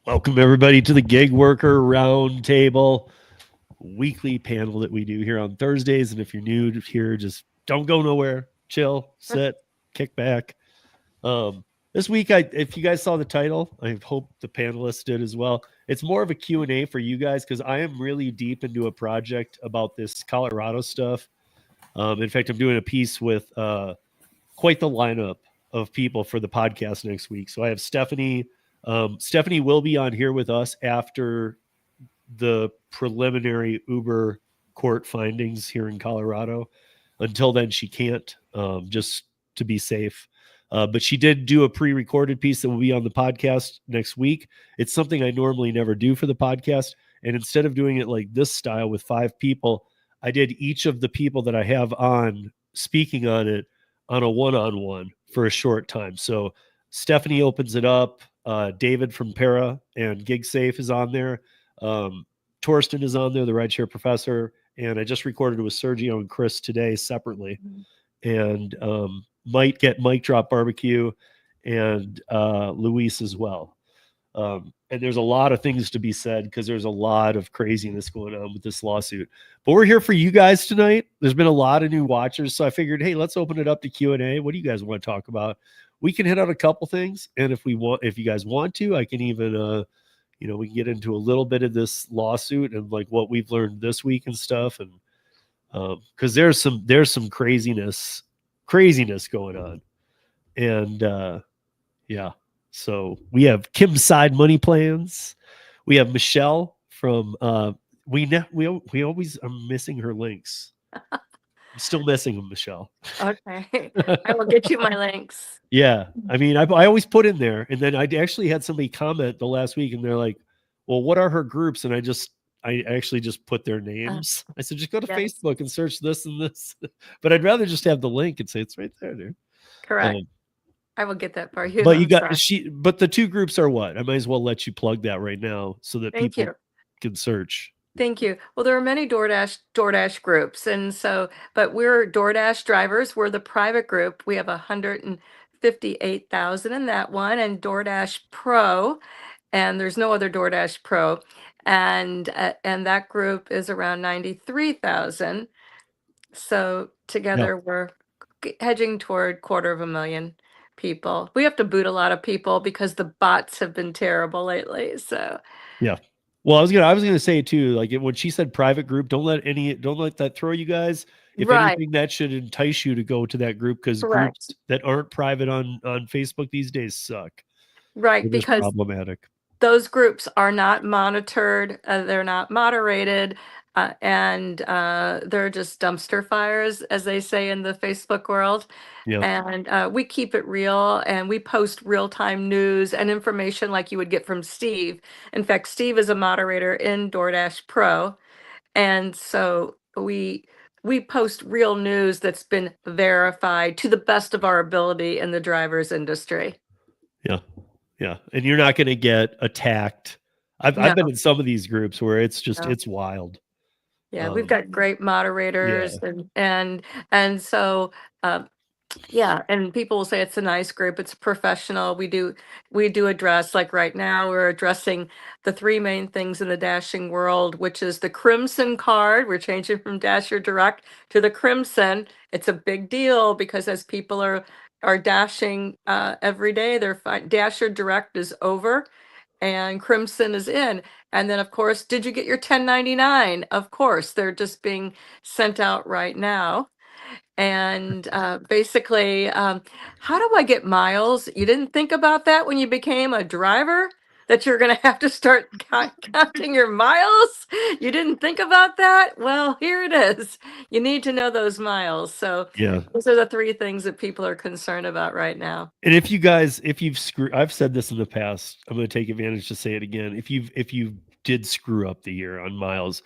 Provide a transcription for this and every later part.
Welcome, everybody, to the Gig Worker Roundtable, weekly panel that we do here on Thursdays. And if you're new here, just don't go nowhere. Chill, sit, kick back. This week, if you guys saw the title, I hope the panelists did as well. It's more of a Q&A for you guys because I am really deep into a project about this Colorado stuff. In fact, I'm doing a piece with quite the lineup of people for the podcast next week. So I have Stephanie. Stephanie will be on here with us after the preliminary Uber court findings here in Colorado. Until then, she can't, just to be safe. But she did do a pre-recorded piece that will be on the podcast next week. It's something I normally never do for the podcast. And instead of doing it like this style with 5 people, I did each of the people that I have on speaking on it on a one-on-one for a short time. So Stephanie opens it up. David from Para and GigSafe is on there. Torsten is on there, the Rideshare professor. And I just recorded with Sergio and Chris today separately. And might get Mic Drop Barbecue and Luis as well. And there's a lot of things to be said because there's a lot of craziness going on with this lawsuit. But we're here for you guys tonight. There's been a lot of new watchers, so I figured, hey, let's open it up to Q&A. What do you guys want to talk about? We can hit out a couple things, and if you guys want to, I can even, we can get into a little bit of this lawsuit and like what we've learned this week and stuff, and because there's some craziness going on, and yeah. So we have Kim's Side Money Plans. We have Michelle from we always are missing her links. I'm still missing them, Michelle. Okay. I will get you my links. Yeah. I mean, I always put in there, and then I actually had somebody comment the last week, and they're like, well, what are her groups? And I actually just put their names. I said, just go to Facebook and search this and this. But I'd rather just have the link and say it's right there, dude. Correct. I will get that for you. But but the 2 groups are what? I might as well let you plug that right now so that people can search. Thank you. Well, there are many DoorDash groups. And so, but we're DoorDash drivers. We're the private group. We have 158,000 in that one, and DoorDash Pro, and there's no other DoorDash Pro. And that group is around 93,000. So together we're hedging toward 250,000 people. We have to boot a lot of people because the bots have been terrible lately. So yeah. Well, I was gonna say too, like when she said private group, don't let that throw you guys. If anything, that should entice you to go to that group, because groups that aren't private on Facebook these days suck. Right, because problematic. Those groups are not monitored, they're not moderated, and they're just dumpster fires, as they say in the Facebook world. Yeah. And we keep it real, and we post real-time news and information like you would get from Steve. In fact, Steve is a moderator in DoorDash Pro, and so we post real news that's been verified to the best of our ability in the driver's industry. Yeah. Yeah. And you're not going to get attacked. I've been in some of these groups where it's just, it's wild. Yeah. We've got great moderators and so, yeah. And people will say it's a nice group. It's professional. We do address, like right now, we're addressing the 3 main things in the dashing world, which is the Crimson card. We're changing from Dasher Direct to the Crimson. It's a big deal because as people are dashing every day, Dasher Direct is over and Crimson is in. And then, of course, did you get your 1099? Of course, they're just being sent out right now. And basically, how do I get miles? You didn't think about that when you became a driver, that you're going to have to start counting your miles? You didn't think about that? Well, here it is. You need to know those miles. So those are the 3 things that people are concerned about right now. And if you've screwed, I've said this in the past, I'm going to take advantage to say it again. If you did screw up the year on miles,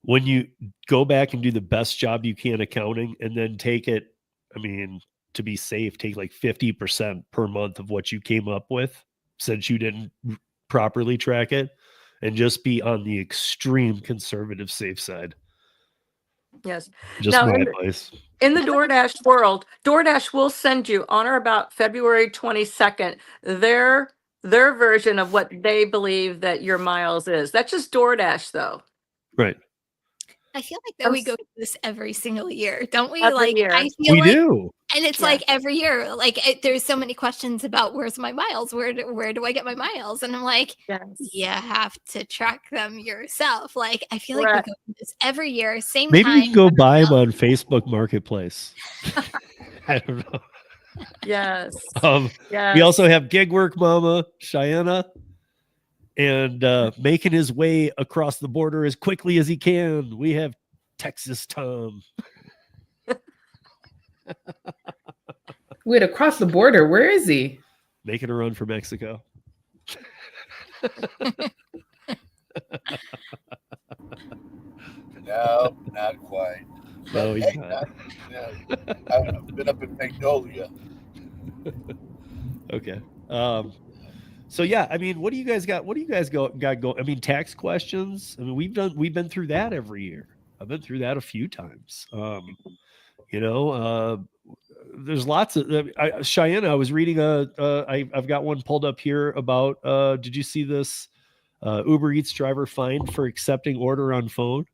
when you go back and do the best job you can accounting, and then take it, I mean, to be safe, take like 50% per month of what you came up with, since you didn't properly track it, and just be on the extreme conservative safe side. Yes. Just my advice. In the DoorDash world, DoorDash will send you on or about February 22nd, their their version of what they believe that your miles is. That's just DoorDash, though. Right. I feel like that we go through this every single year, don't we? Every Like, year. I feel We like, do. and it's like every year, like there's so many questions about where's my miles? Where do I get my miles? And I'm like, you have to track them yourself. Like, I feel like we go through this every year, same Maybe time. you can go buy them on Facebook Marketplace. I don't know. Yes. We also have Gig Work Mama, Cheyenne, and making his way across the border as quickly as he can. We have Texas Tom. Wait, across the border, where is he? Making a run for Mexico. No, not quite. No, he's hey, not. I've been up in Magnolia. Okay. So yeah, I mean, what do you guys got? What do you guys got going? I mean, tax questions. I mean, we've been through that every year. I've been through that a few times. There's lots of Cheyenne. I was reading I've got one pulled up here about. Did you see this? Uber Eats driver fined for accepting order on phone.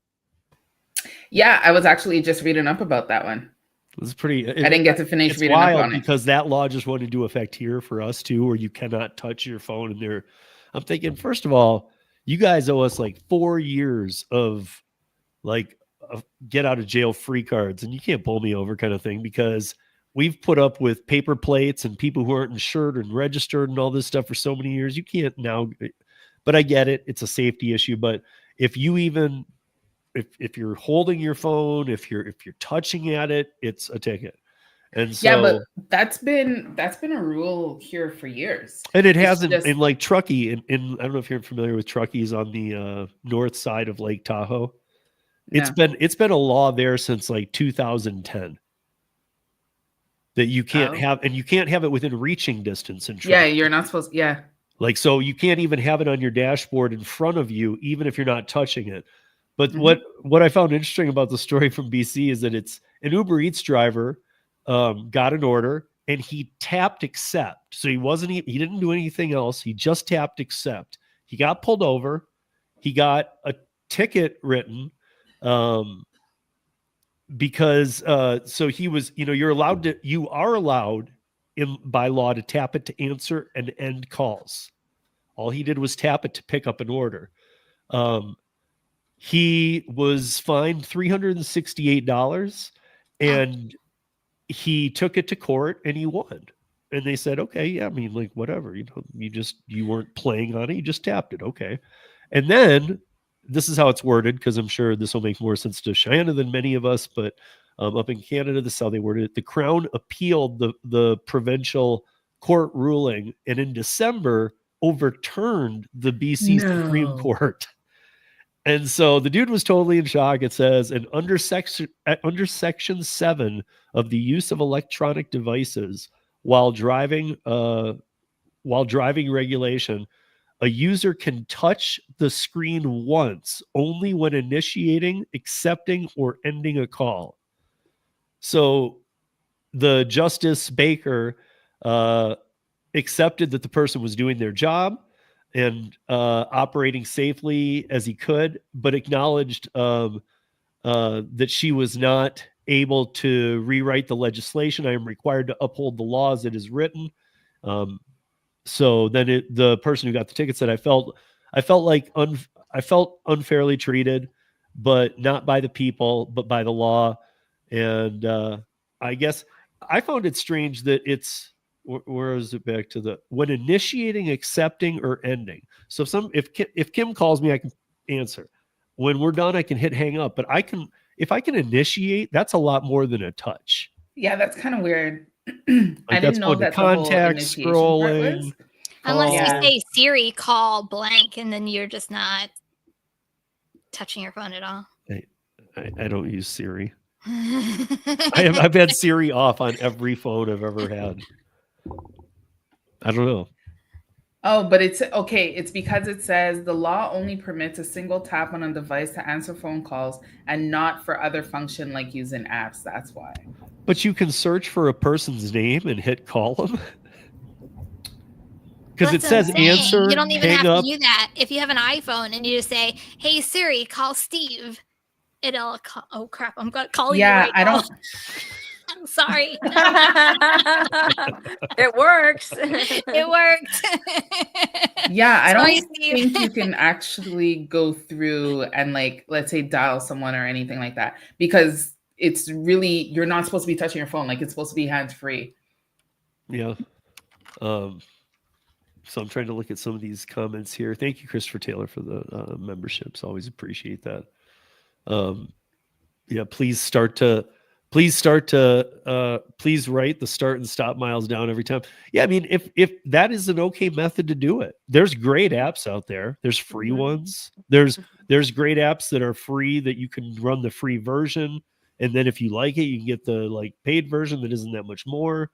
Yeah, I was actually just reading up about that one. It's pretty. I didn't get to finish reading up on it because that law just went into effect here for us too, where you cannot touch your phone in there. I'm thinking, first of all, you guys owe us like 4 years of get out of jail free cards, and you can't pull me over kind of thing, because we've put up with paper plates and people who aren't insured and registered and all this stuff for so many years. You can't now, but I get it. It's a safety issue. But if you even, if you're holding your phone, if you're touching at it, it's a ticket. And so, yeah, but that's been a rule here for years. And it hasn't in like Truckee. In I don't know if you're familiar with Truckee's on the north side of Lake Tahoe. It's been a law there since like 2010 that you can't have, and you can't have it within reaching distance. In Truckee. Yeah, you're not supposed. Yeah, like, so you can't even have it on your dashboard in front of you, even if you're not touching it. But what I found interesting about the story from BC is that it's an Uber Eats driver got an order and he tapped accept. So he didn't do anything else. He just tapped accept. He got pulled over. He got a ticket written because so he was, you are allowed by law to tap it to answer and end calls. All he did was tap it to pick up an order. He was fined $368 and he took it to court and he won. And they said, okay, yeah, I mean, like, whatever, you weren't playing on it. You just tapped it. Okay. And then this is how it's worded, because I'm sure this will make more sense to Cheyenne than many of us, but up in Canada, this is how they worded it. The Crown appealed the provincial court ruling, and in December overturned the BC Supreme Court. And so the dude was totally in shock. It says, and under section 7 of the use of electronic devices while driving regulation, a user can touch the screen once only when initiating, accepting, or ending a call. So the Justice Baker accepted that the person was doing their job and operating safely as he could, but acknowledged that she was not able to rewrite the legislation. I am required to uphold the law as it is written. So then the person who got the ticket said, I felt unfairly treated, but not by the people, but by the law. And I guess I found it strange that it's, where is it back to when initiating, accepting, or ending. So if Kim calls me, I can answer. When we're done, I can hit hang up, but if I can initiate, that's a lot more than a touch. Yeah, that's kind of weird. I didn't know that contact scrolling. Unless you say Siri, call blank, and then you're just not touching your phone at all. I don't use Siri. I've had Siri off on every phone I've ever had. I don't know. Oh, but it's okay. It's because it says the law only permits a single tap on a device to answer phone calls and not for other function like using apps. That's why. But you can search for a person's name and hit call them. Because it That's what I'm says saying. answer, You don't even hang have up. to do that. If you have an iPhone and you just say, "Hey Siri, call Steve," it'll call. Oh crap! I'm gonna call you right I now. don't. I'm sorry. It works. It worked. Yeah, I Sorry, don't Steve. think you can actually go through and like, let's say, dial someone or anything like that, because it's really, you're not supposed to be touching your phone. Like, it's supposed to be hands-free. Yeah. So I'm trying to look at some of these comments here. Thank you, Christopher Taylor, for the memberships. Always appreciate that. Yeah, please write the start and stop miles down every time. Yeah, I mean, if that is an okay method to do it, there's great apps out there. There's free ones. There's great apps that are free that you can run the free version, and then if you like it, you can get the like paid version that isn't that much more.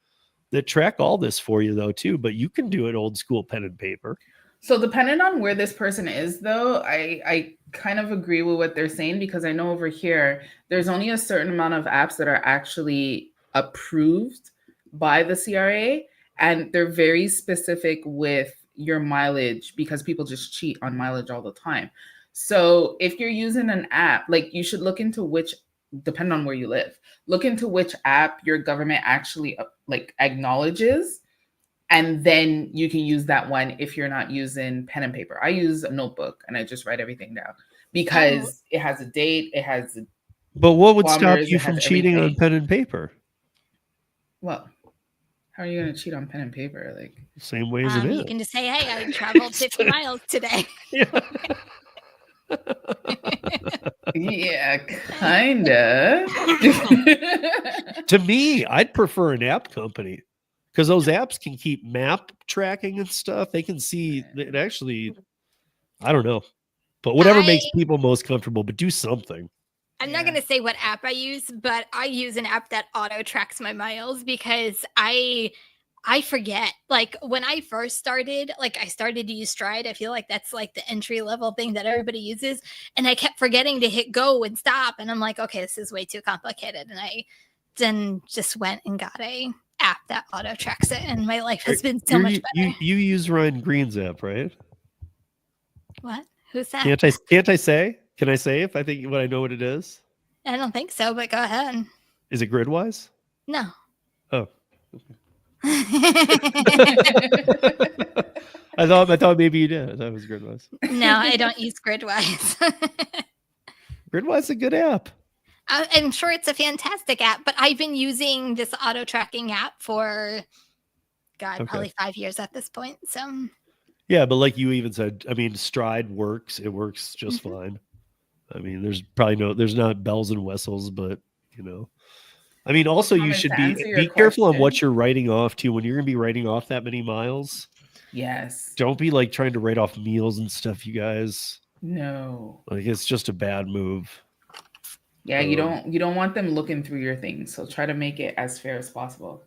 That track all this for you though too, but you can do it old school pen and paper. So depending on where this person is, though, I kind of agree with what they're saying, because I know over here, there's only a certain amount of apps that are actually approved by the CRA, and they're very specific with your mileage because people just cheat on mileage all the time. So if you're using an app, like you should look into which, depending on where you live, look into which app your government actually like acknowledges. And then you can use that one if you're not using pen and paper. I use a notebook and I just write everything down because it has a date, it has. But what would stop kilometers, you it has from cheating on everything. pen and paper? Well, how are you going to cheat on pen and paper? Like, Same way as it is. You can just say, "Hey, I traveled 50 miles today." yeah, kinda. To me, I'd prefer an app company because those apps can keep map tracking and stuff. They can see it actually. I don't know, but whatever makes people most comfortable, but do something. I'm not going to say what app I use, but I use an app that auto tracks my miles because I forget. Like when I first started, like I started to use Stride. I feel like that's like the entry level thing that everybody uses. And I kept forgetting to hit go and stop. And I'm like, okay, this is way too complicated. And I then just went and got a app that auto tracks it. And my life has been so much better. You use Ryan Green's app, right? What? Who's that? Can't I say? Can I say if I think what I know what it is? I don't think so, but go ahead. Is it Gridwise? No. Oh. I thought maybe you did. I thought it was Gridwise. No, I don't use Gridwise. Gridwise is a good app. I'm sure it's a fantastic app, but I've been using this auto tracking app for probably 5 years at this point. So yeah, but like you even said, I mean, Stride works. It works just fine. I mean, there's not bells and whistles, but you know, I mean, also you should be careful on what you're writing off too. When you're going to be writing off that many miles, yes, don't be like trying to write off meals and stuff, you guys. No, like it's just a bad move. Yeah, you don't want them looking through your things, so try to make it as fair as possible.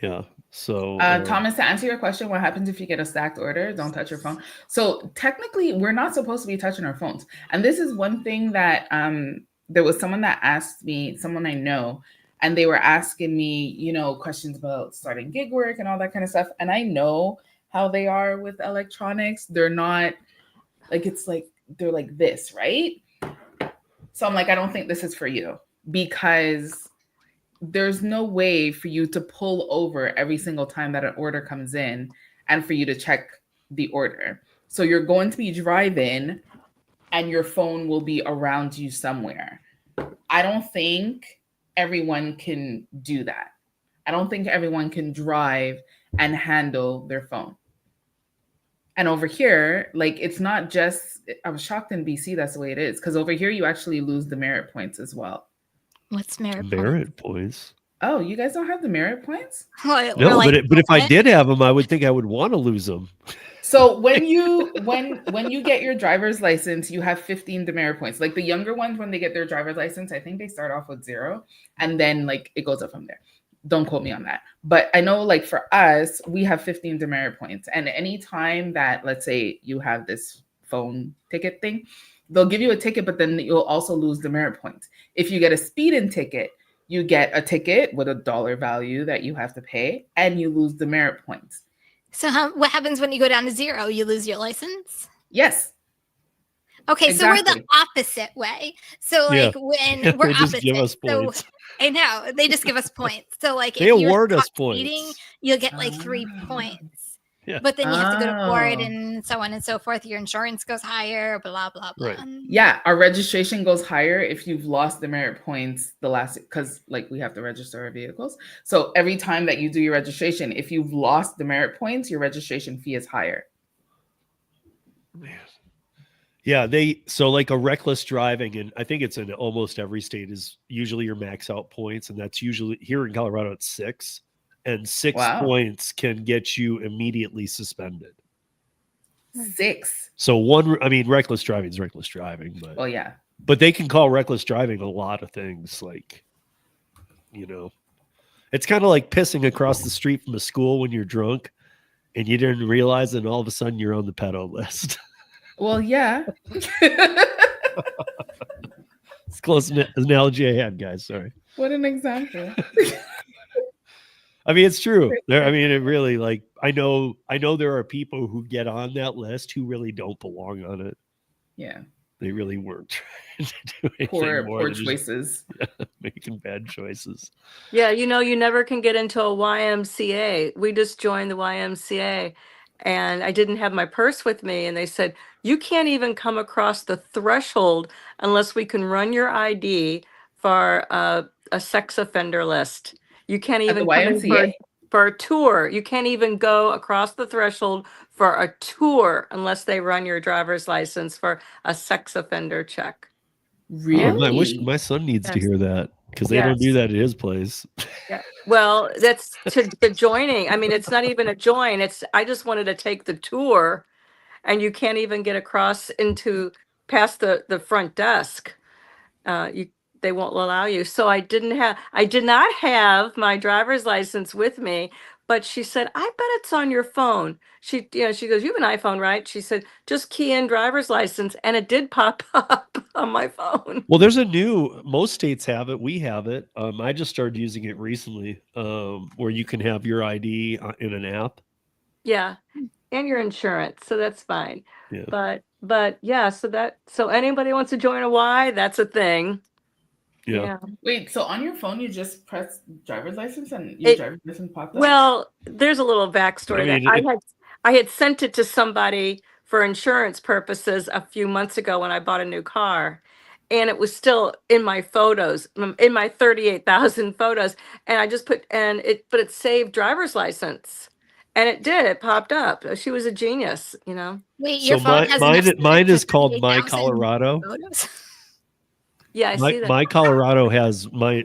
Yeah. So Thomas, to answer your question, what happens if you get a stacked order? Don't touch your phone. So technically, we're not supposed to be touching our phones. And this is one thing that there was someone that asked me, someone I know, and they were asking me, you know, questions about starting gig work and all that kind of stuff. And I know how they are with electronics. They're not like, it's like, they're like this, right? So I'm like, I don't think this is for you, because there's no way for you to pull over every single time that an order comes in and for you to check the order. So you're going to be driving and your phone will be around you somewhere. I don't think everyone can do that. I don't think everyone can drive and handle their phone. And over here, like, it's not just, I was shocked in BC that's the way it is, because over here you actually lose the merit points as well. What's merit points? Oh, you guys don't have the merit points? No, but if I did have them, I would think I would want to lose them. So when you get your driver's license, you have 15 demerit points. Like the younger ones, when they get their driver's license, I think they start off with 0, and then like it goes up from there. Don't quote me on that. But I know, like, for us, we have 15 demerit points. And any time that, let's say, you have this phone ticket thing, they'll give you a ticket, but then you'll also lose demerit points. If you get a speeding ticket, you get a ticket with a dollar value that you have to pay, and you lose demerit points. So what happens when you go down to 0? You lose your license? Yes. Okay, so we're the Exactly. opposite way. So Yeah. like when we're They just opposite, give us so points. I know they just give us points. So like They if you're award us caught speeding, points. you'll get like 3 Ah. points. Yeah. But then you have to go to court Oh. and so on and so forth. Your insurance goes higher, blah blah blah. Right. Yeah, our registration goes higher if you've lost the merit points the last, because like we have to register our vehicles. So every time that you do your registration, if you've lost the merit points, your registration fee is higher. Man. Yeah, so like a reckless driving, and I think it's in almost every state, is usually your max out points, and that's usually here in Colorado it's 6, and 6 Wow. points can get you immediately suspended. 6. So reckless driving is reckless driving, but Oh yeah. but they can call reckless driving a lot of things, like, it's kind of like pissing across the street from a school when you're drunk and you didn't realize, and all of a sudden you're on the pedo list. Well, yeah. It's close analogy I had, guys. Sorry. What an example. I mean, it's true. It really, like, I know there are people who get on that list who really don't belong on it. Yeah. They really weren't trying to do anything more Poor than just choices. making bad choices. Yeah, you never can get into a YMCA. We just joined the YMCA and I didn't have my purse with me. And they said, you can't even come across the threshold unless we can run your ID for a sex offender list. You can't At the even come in YMCA? for a tour. You can't even go across the threshold for a tour unless they run your driver's license for a sex offender check. Really? I wish my son needs to Yes. hear that, because they don't do Yes. that at his place. Yeah. Well, that's to the joining. I mean, it's not even a join. I just wanted to take the tour, and you can't even get across past the front desk. They won't allow you. So I did not have my driver's license with me, but she said, I bet it's on your phone. She goes, you have an iPhone, right? She said, just key in driver's license. And it did pop up on my phone. Well, most states have it. We have it. I just started using it recently, where you can have your ID in an app. Yeah. And your insurance. So that's fine. Yeah. But yeah, so anybody wants to join a Y, that's a thing. Yeah. Wait, so on your phone you just press driver's license and your driver's license popped up? Well, there's a little backstory. I had sent it to somebody for insurance purposes a few months ago when I bought a new car, and it was still in my photos, in my 38,000 photos, and I just but it saved driver's license, and it popped up. She was a genius, Wait, So your phone has mine is for called My 38,000 Colorado. photos? Yeah, I see that. My Colorado has my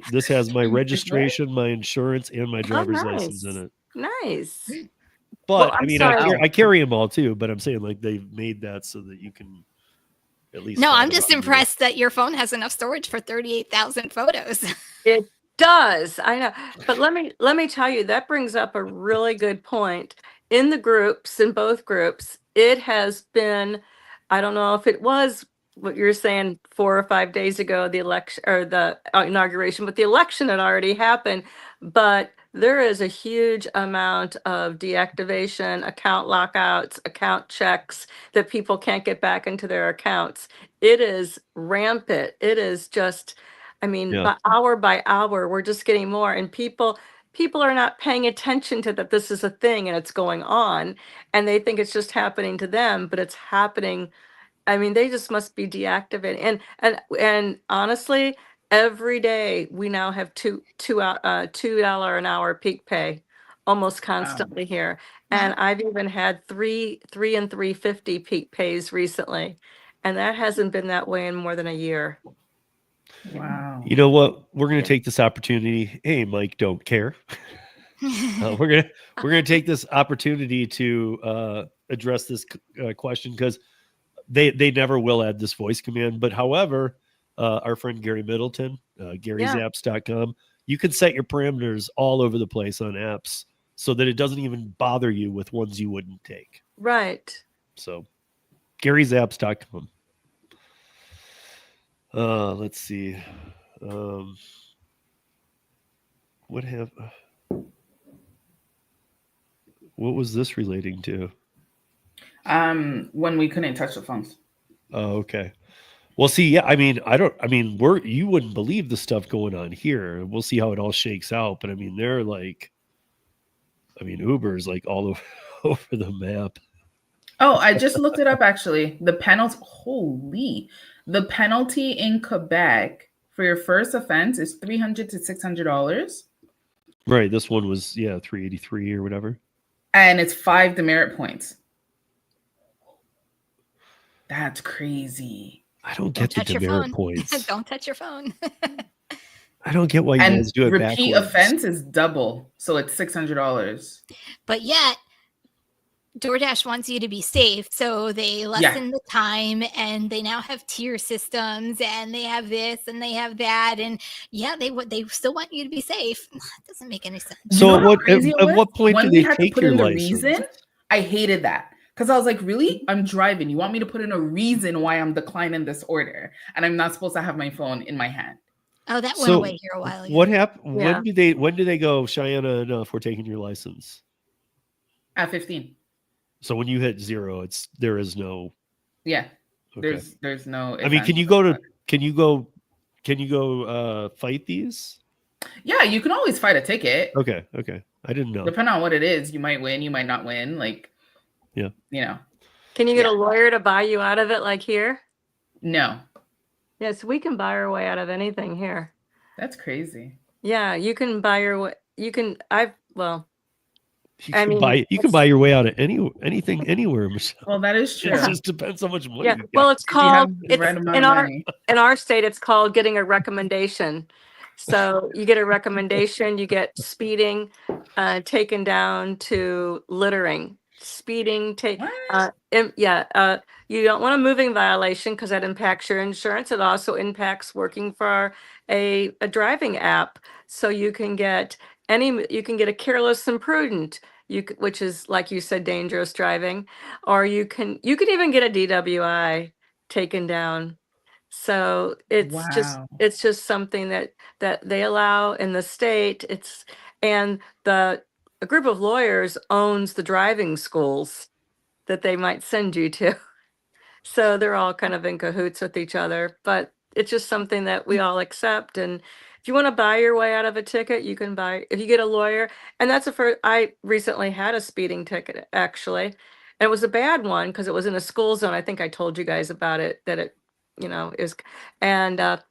registration, my insurance, and my driver's license in it. Nice. But Well, I'm I sorry. I carry them all too. But I'm saying, like, they've made that so that you can at least. No, have I'm it just on your- impressed that your phone has enough storage for 38,000 photos. It does. I know. But let me tell you, that brings up a really good point. In both groups, it has been, I don't know if it was what you're saying 4 or 5 days ago, the election or the inauguration, but the election had already happened. But there is a huge amount of deactivation, account lockouts, account checks that people can't get back into their accounts. It is rampant. It is just, I mean, Yeah. by hour, we're just getting more, and people are not paying attention to that this is a thing and it's going on, and they think it's just happening to them, but it's happening. I mean, they just must be deactivating. And honestly, every day we now have $2 an hour peak pay almost constantly here. And I've even had $3 and $3.50 peak pays recently. And that hasn't been that way in more than a year. Wow. You know what? We're going to take this opportunity. Hey, Mike, don't care. We're gonna take this opportunity to address this question, because they never will add this voice command. But however, our friend Gary Middleton, Gary'sApps.com, you can set your parameters all over the place on apps so that it doesn't even bother you with ones you wouldn't take. Right. So Gary'sApps.com. Let's see. What was this relating to? When we couldn't touch the phones. Oh, okay. Well, see, yeah, I mean, you wouldn't believe the stuff going on here. We'll see how it all shakes out. But I mean, they're like, Uber's like all over, over the map. Oh, I just looked it up actually. The penalty in Quebec for your first offense is $300 to $600. Right. This one was, $383 or whatever. And it's 5 demerit points. That's crazy. I don't get the demerit points. Don't touch your phone. I don't get why you guys do it repeat backwards. offense is double, so it's $600. But yet, DoorDash wants you to be safe, so they lessen the time, and they now have tier systems, and they have this and they have that, and they still want you to be safe. It doesn't make any sense. So at what point do they take your license? Reason, I hated that. Because I was like, really? I'm driving. You want me to put in a reason why I'm declining this order, and I'm not supposed to have my phone in my hand? Oh, that went away here a while ago. What happened? Yeah. When do they go, Cheyenne, enough, we're taking your license? At 15. So when you hit 0, there is no. Yeah. Okay. There's no. I mean, can you go fight these? Yeah, you can always fight a ticket. Okay. I didn't know. Depending on what it is, you might win, you might not win. Like, yeah, you know. Can you get a lawyer to buy you out of it, like here? No. Yes, we can buy our way out of anything here. That's crazy. Yeah, you can buy your way. You can. You can buy your way out of anything anywhere, Michelle. Well, that is true. It just depends how much money. Yeah. You Well, it's called in our state. It's called getting a recommendation. So you get a recommendation. You get speeding taken down to littering. Speeding you don't want a moving violation because that impacts your insurance. It also impacts working for a driving app. So you can get a careless and prudent, which is, like you said, dangerous driving, or you can even get a DWI taken down. So it's just something that they allow in the state. A group of lawyers owns the driving schools that they might send you to. So they're all kind of in cahoots with each other, but it's just something that we all accept. And if you want to buy your way out of a ticket, you can if you get a lawyer. And I recently had a speeding ticket, actually. And it was a bad one because it was in a school zone. I think I told you guys about it, that it, is. And the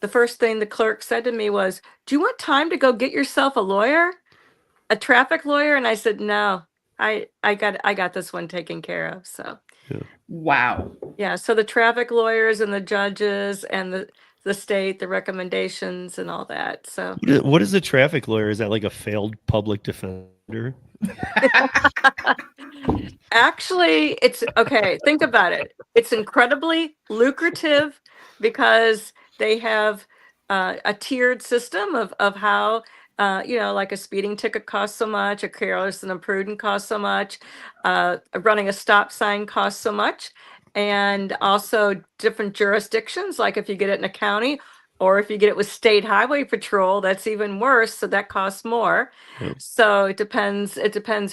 first thing the clerk said to me was, "Do you want time to go get yourself a lawyer? A traffic lawyer?" And I said, "No, I got this one taken care of." So wow. Yeah, so the traffic lawyers and the judges and the state, the recommendations and all that. So what is a traffic lawyer? Is that like a failed public defender? Actually, it's okay. Think about it. It's incredibly lucrative because they have a tiered system of how like a speeding ticket costs so much, a careless and imprudent costs so much, running a stop sign costs so much, and also different jurisdictions. Like if you get it in a county, or if you get it with state highway patrol, that's even worse. So that costs more. Yep. So it depends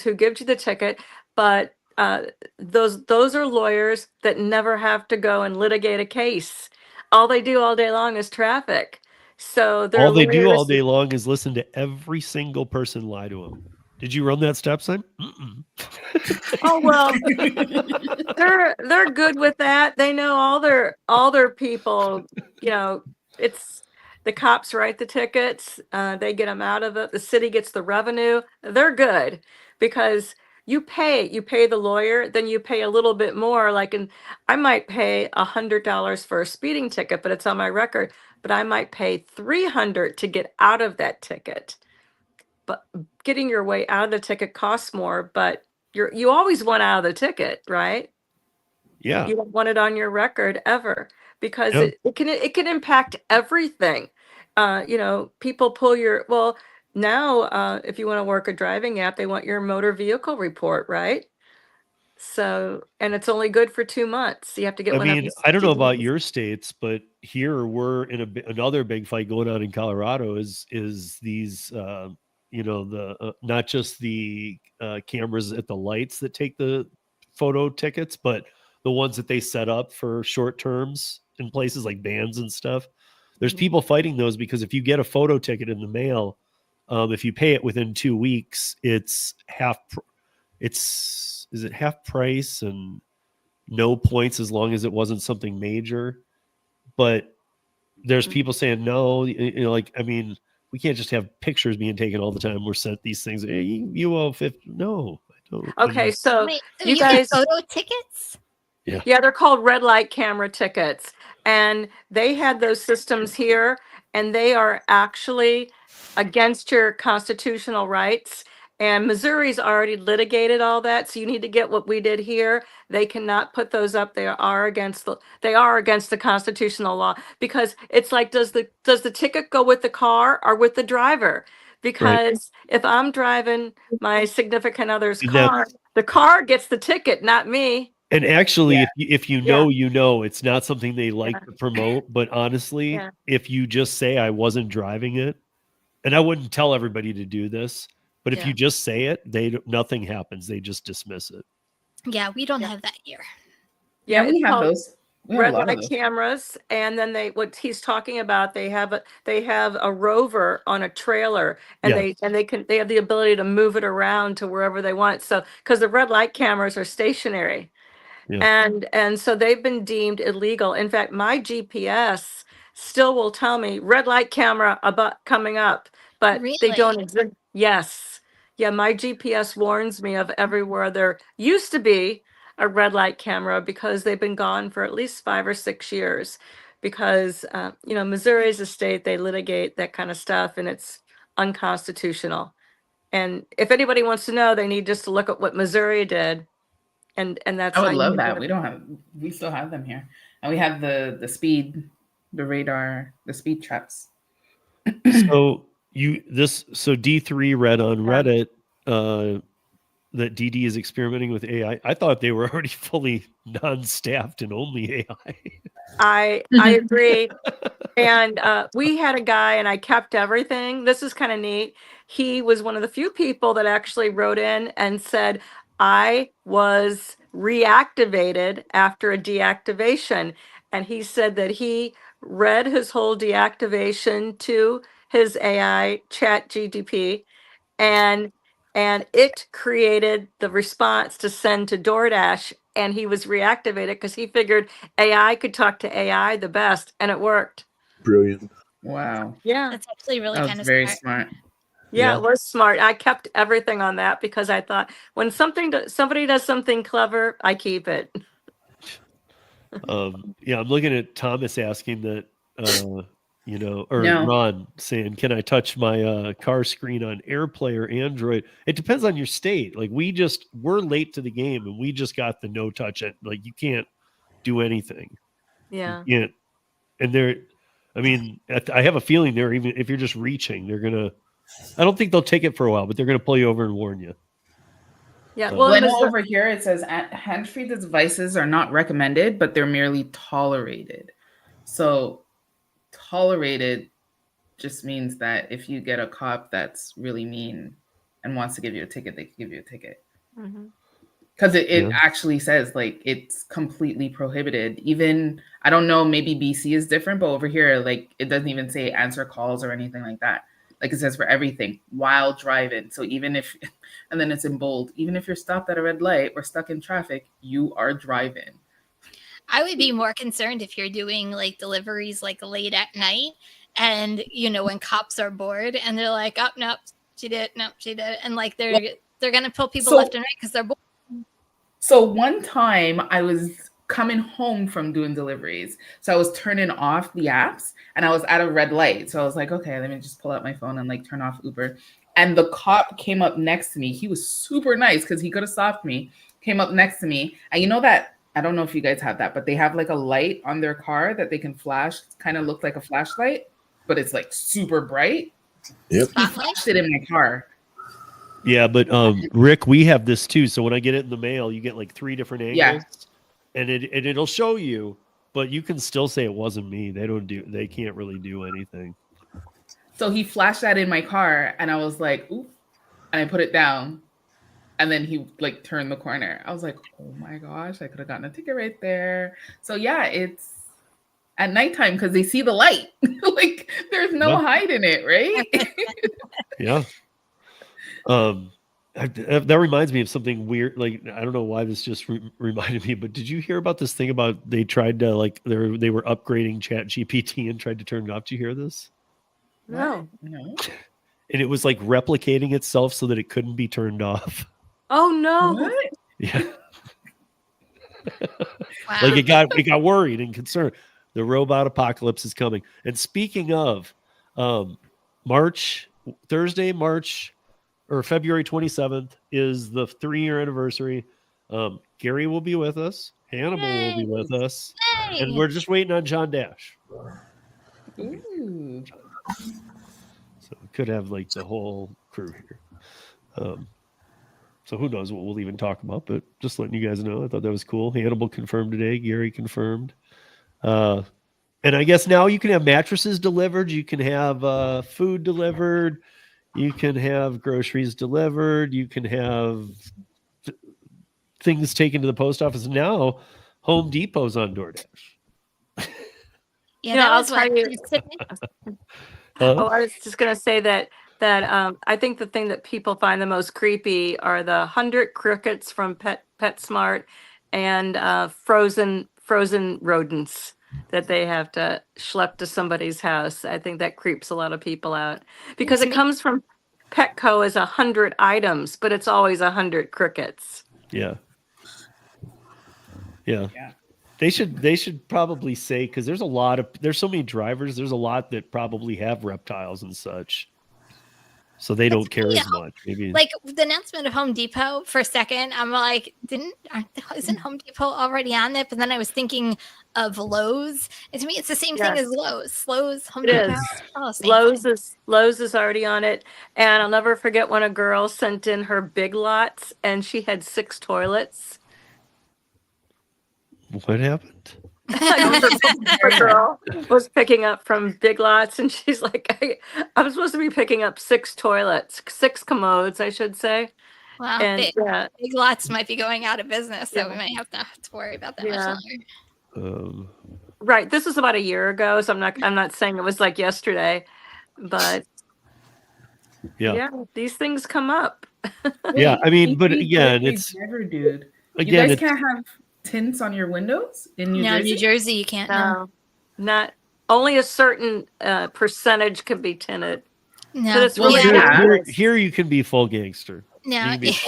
who gives you the ticket, but those are lawyers that never have to go and litigate a case. All they do all day long is traffic. So all they do all day long is listen to every single person lie to them. Did you run that stop sign? Oh well, they're good with that. They know all their people. It's the cops write the tickets. They get them out of it. The city gets the revenue. They're good because you pay the lawyer, then you pay a little bit more. I might pay $100 for a speeding ticket, but it's on my record. But I might pay $300 to get out of that ticket. But getting your way out of the ticket costs more, but you always want out of the ticket, right? Yeah. You don't want it on your record ever because it can impact everything. People pull now if you want to work a driving app, they want your motor vehicle report, right? So, and it's only good for 2 months. You have to get one. I don't know about your states, but here we're in another big fight going on in Colorado is these, you know, the not just the cameras at the lights that take the photo tickets, but the ones that they set up for short terms in places like bands and stuff. There's people fighting those because if you get a photo ticket in the mail, if you pay it within 2 weeks, it's is it half price and no points as long as it wasn't something major. But there's people saying no, you know, like, I mean, we can't just have pictures being taken all the time. We're sent these things. Hey, you owe 50. No, I don't. Okay, so Wait, so you you get guys, photo tickets? yeah, they're called red light camera tickets, and they had those systems here, and they are actually against your constitutional rights. And Missouri's already litigated all that, so you need to get what we did here. They cannot put those up. They are against the constitutional law, because it's like, does the ticket go with the car or with the driver? Because if I'm driving my significant other's car, the car gets the ticket, not me. And actually, Yeah. if you know, you know, it's not something they like to promote. But honestly, Yeah. if you just say I wasn't driving it, and I wouldn't tell everybody to do this, but if Yeah. you just say it, nothing happens. They just dismiss it. Yeah, we don't have that here. Yeah, we it's have called those. We have a red lot of light those. cameras, and then what he's talking about, they have a rover on a trailer, and Yeah. they have the ability to move it around to wherever they want. So because the red light cameras are stationary, Yeah. and so they've been deemed illegal. In fact, my GPS still will tell me red light camera about coming up, but they don't Really? exist. Yes. Yeah, my GPS warns me of everywhere there used to be a red light camera, because they've been gone for at least 5 or 6 years. Because Missouri is a state, they litigate that kind of stuff, and it's unconstitutional. And if anybody wants to know, they need just to look at what Missouri did. And that's I how would you love can that. get it. We still have them here. And we have the speed, the radar, the speed traps. So D3 read on Reddit that DD is experimenting with AI. I thought they were already fully non-staffed and only AI. I agree. And we had a guy, and I kept everything. This is kind of neat. He was one of the few people that actually wrote in and said, I was reactivated after a deactivation. And he said that he read his whole deactivation to his AI chat GDP, and it created the response to send to DoorDash, and he was reactivated because he figured AI could talk to AI the best, and it worked. Brilliant. Wow. Yeah. That's actually really That kind was of very smart. smart. Yeah, Yeah. it was smart. I kept everything on that because I thought when somebody does something clever, I keep it. Yeah, I'm looking at Thomas asking that, or No. Ron saying, can I touch my car screen on AirPlay or Android? It depends on your state. Like we're late to the game and we just got the no touch it. Like you can't do anything. Yeah. You can't. And I have a feeling even if you're just reaching, I don't think they'll take it for a while, but they're going to pull you over and warn you. Yeah. Well, I know Missouri- over here it says hands-free devices are not recommended, but they're merely tolerated. So tolerated just means that if you get a cop that's really mean and wants to give you a ticket, they can give you a ticket. Mhm. Because it actually says like it's completely prohibited. Even, I don't know, maybe BC is different, but over here, like it doesn't even say answer calls or anything like that. Like it says for everything while driving. So even if, and then it's in bold, even if you're stopped at a red light or stuck in traffic, you are driving. I would be more concerned if you're doing like deliveries like late at night, and when cops are bored and they're like, oh no, she did, and like they're gonna pull people left and right because they're bored. So one time I was coming home from doing deliveries. So I was turning off the apps and I was at a red light. So I was like, okay, let me just pull out my phone and like turn off Uber. And the cop came up next to me. He was super nice because he could have stopped me, came up next to me. And you know that, I don't know if you guys have that, but they have like a light on their car that they can flash, kind of look like a flashlight, but it's like super bright. Yep. He flashed it in my car. Yeah, but Rick, we have this too. So when I get it in the mail, you get like 3 different angles, and it'll show you, but you can still say it wasn't me. They can't really do anything. So he flashed that in my car, and I was like, "Oop," and I put it down. And then he like turned the corner. I was like, "Oh my gosh, I could have gotten a ticket right there." So yeah, it's at nighttime because they see the light. Like there's no hiding it, right? Yeah. That reminds me of something weird. Like, I don't know why this just reminded me, but did you hear about this thing about they tried to like they were upgrading Chat GPT and tried to turn it off? Did you hear this? No. No. And it was like replicating itself so that it couldn't be turned off. Oh no. What? Yeah. Wow. Like it got worried and concerned. The robot apocalypse is coming. And speaking of February 27th is the 3-year anniversary. Gary will be with us. Hannibal will be with us. Yay. And we're just waiting on John Dash. Ooh. So we could have like the whole crew here. So who knows what we'll even talk about, but just letting you guys know, I thought that was cool. Hannibal confirmed today. Gary confirmed. And I guess now you can have mattresses delivered. You can have food delivered. You can have groceries delivered. You can have things taken to the post office. Now Home Depot's on DoorDash. Yeah, that I'll was tell what you. Oh, I was just gonna say that I think the thing that people find the most creepy are the 100 crickets from PetSmart and frozen rodents that they have to schlep to somebody's house. I think that creeps a lot of people out because it comes from Petco as 100 items, but it's always 100 crickets. Yeah. They should probably say, because there's so many drivers, there's a lot that probably have reptiles and such. So they don't care as much. Maybe like the announcement of Home Depot for a second, I'm like, isn't Home Depot already on it? But then I was thinking of Lowe's. And to me, it's the same thing as Lowe's. Lowe's, Home Depot. Lowe's is already on it. And I'll never forget when a girl sent in her Big Lots and she had 6 toilets. What happened? A girl was picking up from Big Lots and she's like, I'm supposed to be picking up 6 toilets, 6 commodes, I should say. Wow. And Big Lots might be going out of business, so we might have to worry about that much longer. Right. This was about a year ago, so I'm not saying it was like yesterday, but yeah, these things come up. Yeah, I mean, but again, it's never, dude. Again, you guys can't have tints on your windows in New Jersey? New Jersey, you can't. No, not only a certain percentage can be tinted. No, but it's here you can be full gangster. No, if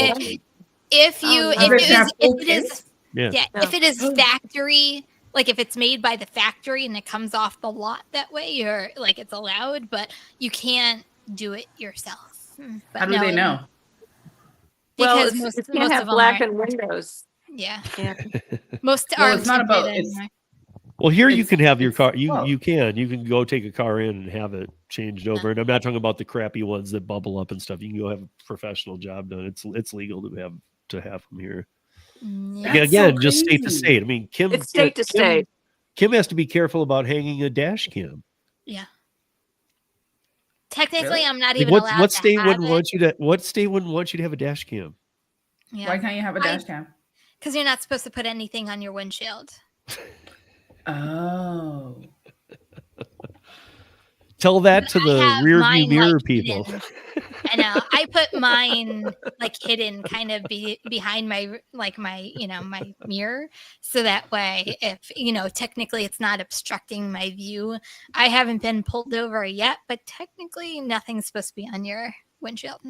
it is factory, like if it's made by the factory and it comes off the lot that way, you're like it's allowed, but you can't do it yourself. But how do they know? Because most have blackened windows. Yeah. Most are. It's not about. Well, here you can have your car. You can go take a car in and have it changed over. And I'm not talking about the crappy ones that bubble up and stuff. You can go have a professional job done. It's legal to have them here. Again, so just state to state. I mean, it's state to state. Kim has to be careful about hanging a dash cam. Yeah. Technically, I'm not even allowed. What state wouldn't want you to? What state wouldn't want you to have a dash cam? Yeah. Why can't you have a dash cam? Because you're not supposed to put anything on your windshield. Oh. Tell that to the rear view mirror people. I know. I put mine like hidden kind of behind my mirror. So that way, if, technically it's not obstructing my view. I haven't been pulled over yet, but technically nothing's supposed to be on your windshield.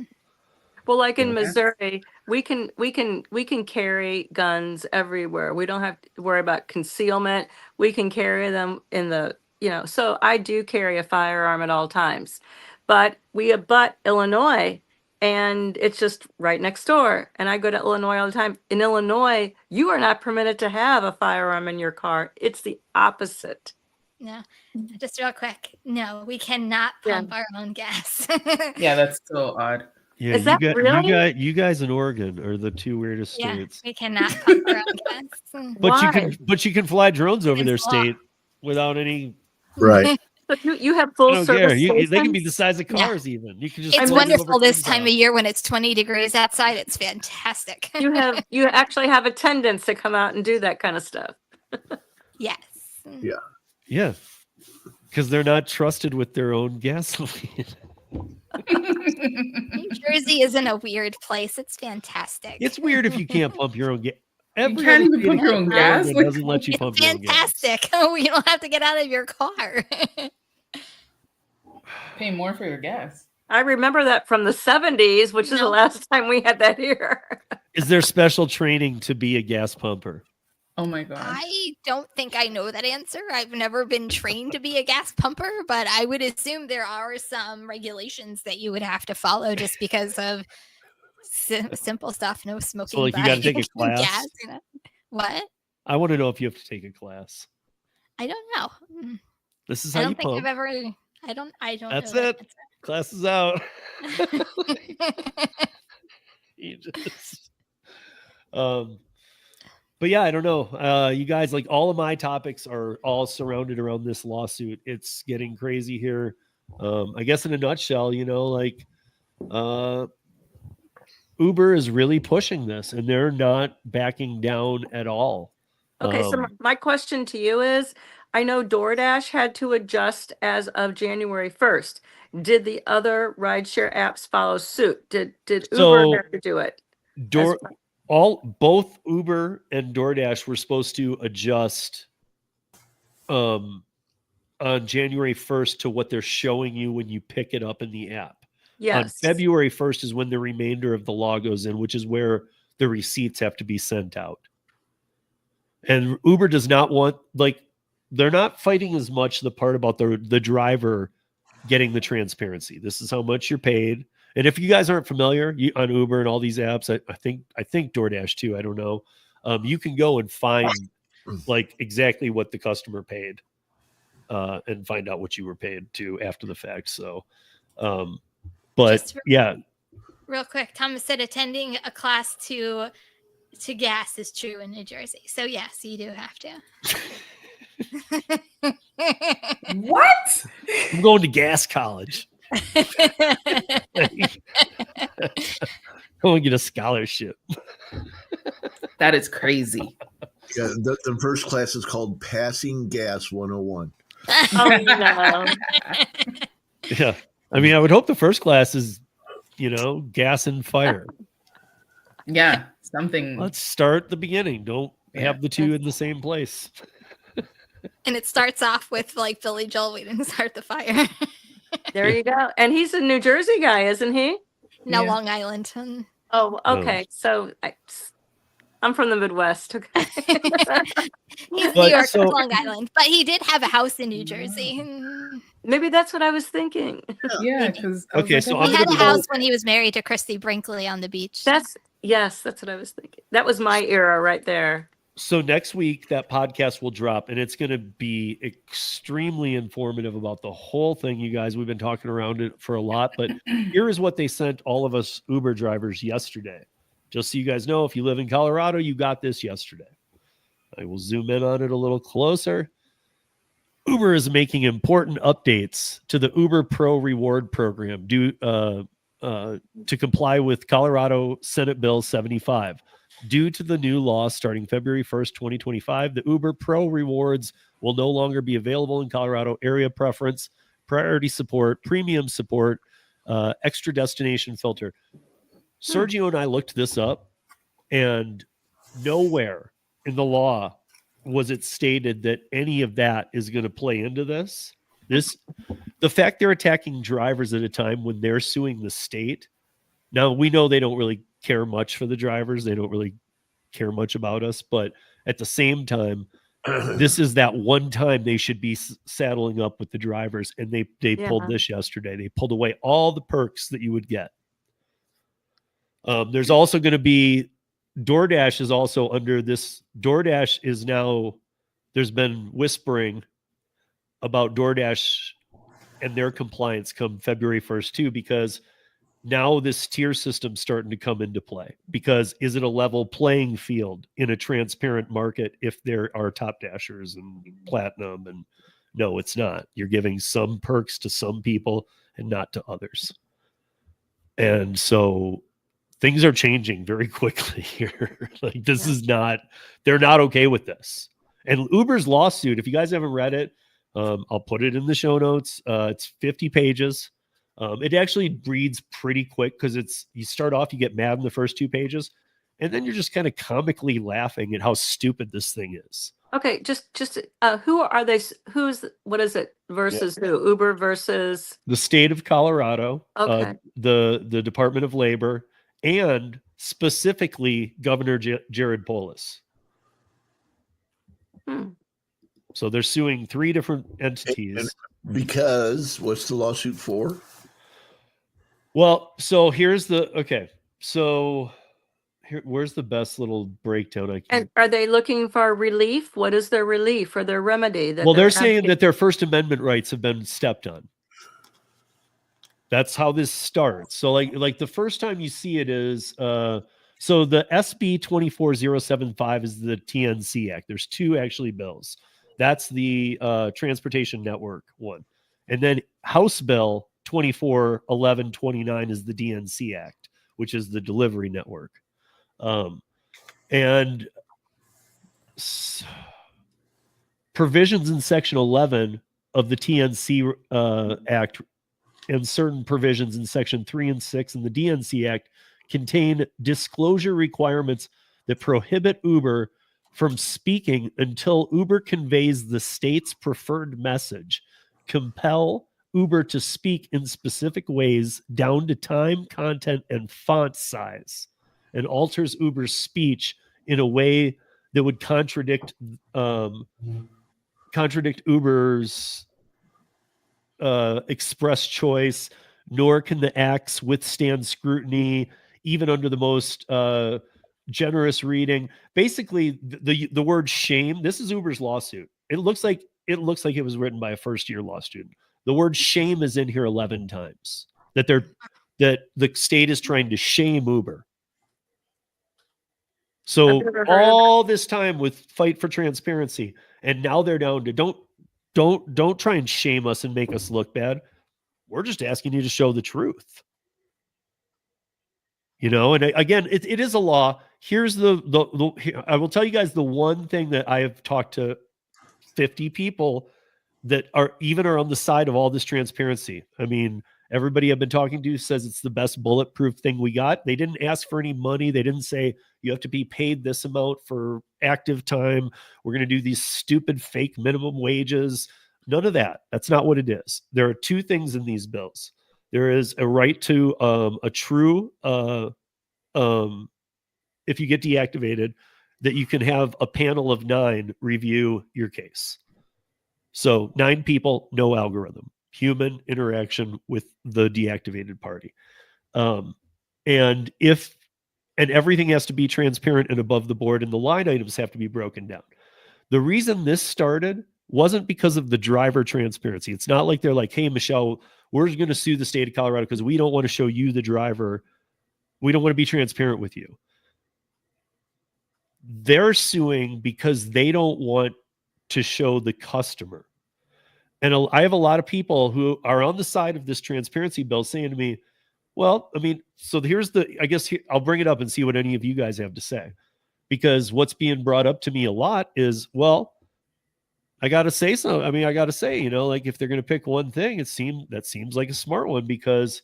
Well, like in Missouri, we can carry guns everywhere. We don't have to worry about concealment. We can carry them in the, so I do carry a firearm at all times. But we abut Illinois, and it's just right next door. And I go to Illinois all the time. In Illinois, you are not permitted to have a firearm in your car. It's the opposite. No, just real quick. No, we cannot pump our own gas. Yeah, that's so odd. Yeah, is that really? You guys in Oregon are the 2 weirdest states. We cannot pump our own gas. But you can fly drones over their state without any. Right. But you have I full don't service care. They can be stations? the size of Yeah. cars even. You can just It's float it over wonderful this Tim's time of house. year when it's 20 degrees outside. It's fantastic. You actually have attendants to come out and do that kind of stuff. Yes. Yeah. Because they're not trusted with their own gasoline. New Jersey isn't a weird place. It's fantastic. It's weird if you can't pump your own gas. You can't even pump your own gas? Like, doesn't let you It's pump your own gas. fantastic. Oh, you don't have to get out of your car. Pay more for your gas. I remember that from the 70s, which is the No. last time we had that here. Is there special training to be a gas pumper? Oh my gosh. I don't think I know that answer. I've never been trained to be a gas pumper, but I would assume there are some regulations that you would have to follow just because of simple stuff, no smoking. So, like, you got to take a class? Gas, you know? What? I want to know if you have to take a class. I don't know. This is I how you don't think pump. I've ever. I don't. That's know it. Class is out. You just- but yeah, I don't know. You guys, like, all of my topics are all surrounded around this lawsuit. It's getting crazy here. I guess in a nutshell, like Uber is really pushing this and they're not backing down at all. Okay, so my question to you is, I know DoorDash had to adjust as of January 1st. Did the other rideshare apps follow suit? Did Uber have to do it? Both Uber and DoorDash were supposed to adjust on January 1st to what they're showing you when you pick it up in the app. Yes. On February 1st is when the remainder of the law goes in, which is where the receipts have to be sent out. And Uber does not want, they're not fighting as much the part about the driver getting the transparency. This is how much you're paid. And if you guys aren't familiar on Uber and all these apps, I think DoorDash too, I don't know. You can go and find exactly what the customer paid and find out what you were paid to after the fact. So, but yeah. Real quick, Thomas said attending a class to gas is true in New Jersey. So yes, you do have to. What? I'm going to gas college. I want to get a scholarship. That is crazy. Yeah, the first class is called Passing Gas 101. Oh, no. Yeah. I mean, I would hope the first class is, gas and fire. Yeah, something. Let's start the beginning. Don't have the two in the same place. And it starts off with Billy Joel, we didn't start the fire. There you go. And he's a New Jersey guy, isn't he? No, Yeah. Long Island. Oh, okay. So I'm from the Midwest. Okay. He's But New York, so- Long Island, but he did have a house in New Jersey. Maybe that's what I was thinking. Yeah, because Okay, so He I'm had gonna a go- house when he was married to Christy Brinkley on the beach. That's what I was thinking. That was my era right there. So next week, that podcast will drop, and it's going to be extremely informative about the whole thing, you guys. We've been talking around it for a lot, but here is what they sent all of us Uber drivers yesterday. Just so you guys know, if you live in Colorado, you got this yesterday. I will zoom in on it a little closer. Uber is making important updates to the Uber Pro Reward Program to comply with Colorado Senate Bill 75. Due to the new law starting February 1st, 2025, the Uber Pro Rewards will no longer be available in Colorado. Area preference, priority support, premium support, extra destination filter. Sergio and I looked this up, and nowhere in the law was it stated that any of that is going to play into this. The fact they're attacking drivers at a time when they're suing the state. Now, we know they don't really care much for the drivers. They don't really care much about us. But at the same time, this is that one time they should be saddling up with the drivers. And they pulled this yesterday. They pulled away all the perks that you would get. There's also going to be DoorDash is also under this. DoorDash is now, there's been whispering about DoorDash and their compliance come February 1st too, because now this tier system's starting to come into play. Because is it a level playing field in a transparent market if there are top dashers and platinum and No, it's not. You're giving some perks to some people and not to others. And so things are changing very quickly here. Like this is not, they're not okay with this. And Uber's lawsuit, if you guys haven't read it, I'll put it in the show notes. It's 50 pages. It actually reads pretty quick because you start off, you get mad in the first 2 pages, and then you're just kind of comically laughing at how stupid this thing is. Okay, just who are they? What is it versus who? Uber versus the state of Colorado, okay, the Department of Labor, and specifically Governor Jared Polis. So they're suing 3 different entities. Because what's the lawsuit for? Well, so here's where's the best little breakdown I can. and are they looking for relief? What is their relief or their remedy? Well, they're saying that their First Amendment rights have been stepped on. That's how this starts. So like the first time you see it is so the SB 24075 is the TNC Act. There's 2 actually bills. That's the Transportation Network one. And then House Bill 241129 is the DNC Act, which is the Delivery Network. And provisions in Section 11 of the TNC Act and certain provisions in Section 3 and 6 in the DNC Act contain disclosure requirements that prohibit Uber from speaking until Uber conveys the state's preferred message, compel Uber to speak in specific ways down to time, content, and font size, and alters Uber's speech in a way that would contradict Uber's express choice, nor can the acts withstand scrutiny, even under the most generous reading. Basically, the word shame, this is Uber's lawsuit. It looks like it was written by a first-year law student. The word shame is in here 11 times. That the state is trying to shame Uber. So all this time with fight for transparency, and now they're down to don't try and shame us and make us look bad. We're just asking you to show the truth. You know, and again, it is a law. Here's I will tell you guys the one thing that I have talked to 50 people that are on the side of all this transparency. I mean, everybody I've been talking to says it's the best bulletproof thing we got. They didn't ask for any money. They didn't say you have to be paid this amount for active time. We're going to do these stupid fake minimum wages. None of that. That's not what it is. There are 2 things in these bills. There is a right to a true, if you get deactivated, that you can have a panel of 9 review your case. So 9 people, no algorithm, human interaction with the deactivated party. And everything has to be transparent and above the board, and the line items have to be broken down. The reason this started wasn't because of the driver transparency. It's not like they're like, hey, Michelle, we're going to sue the state of Colorado because we don't want to show you the driver. We don't want to be transparent with you. They're suing because they don't want to show the customer. And I have a lot of people who are on the side of this transparency bill saying to me, well, I mean, so I'll bring it up and see what any of you guys have to say. Because what's being brought up to me a lot is, well, I got to say so. I mean, I got to say, you know, like if they're going to pick one thing, that seems like a smart one, because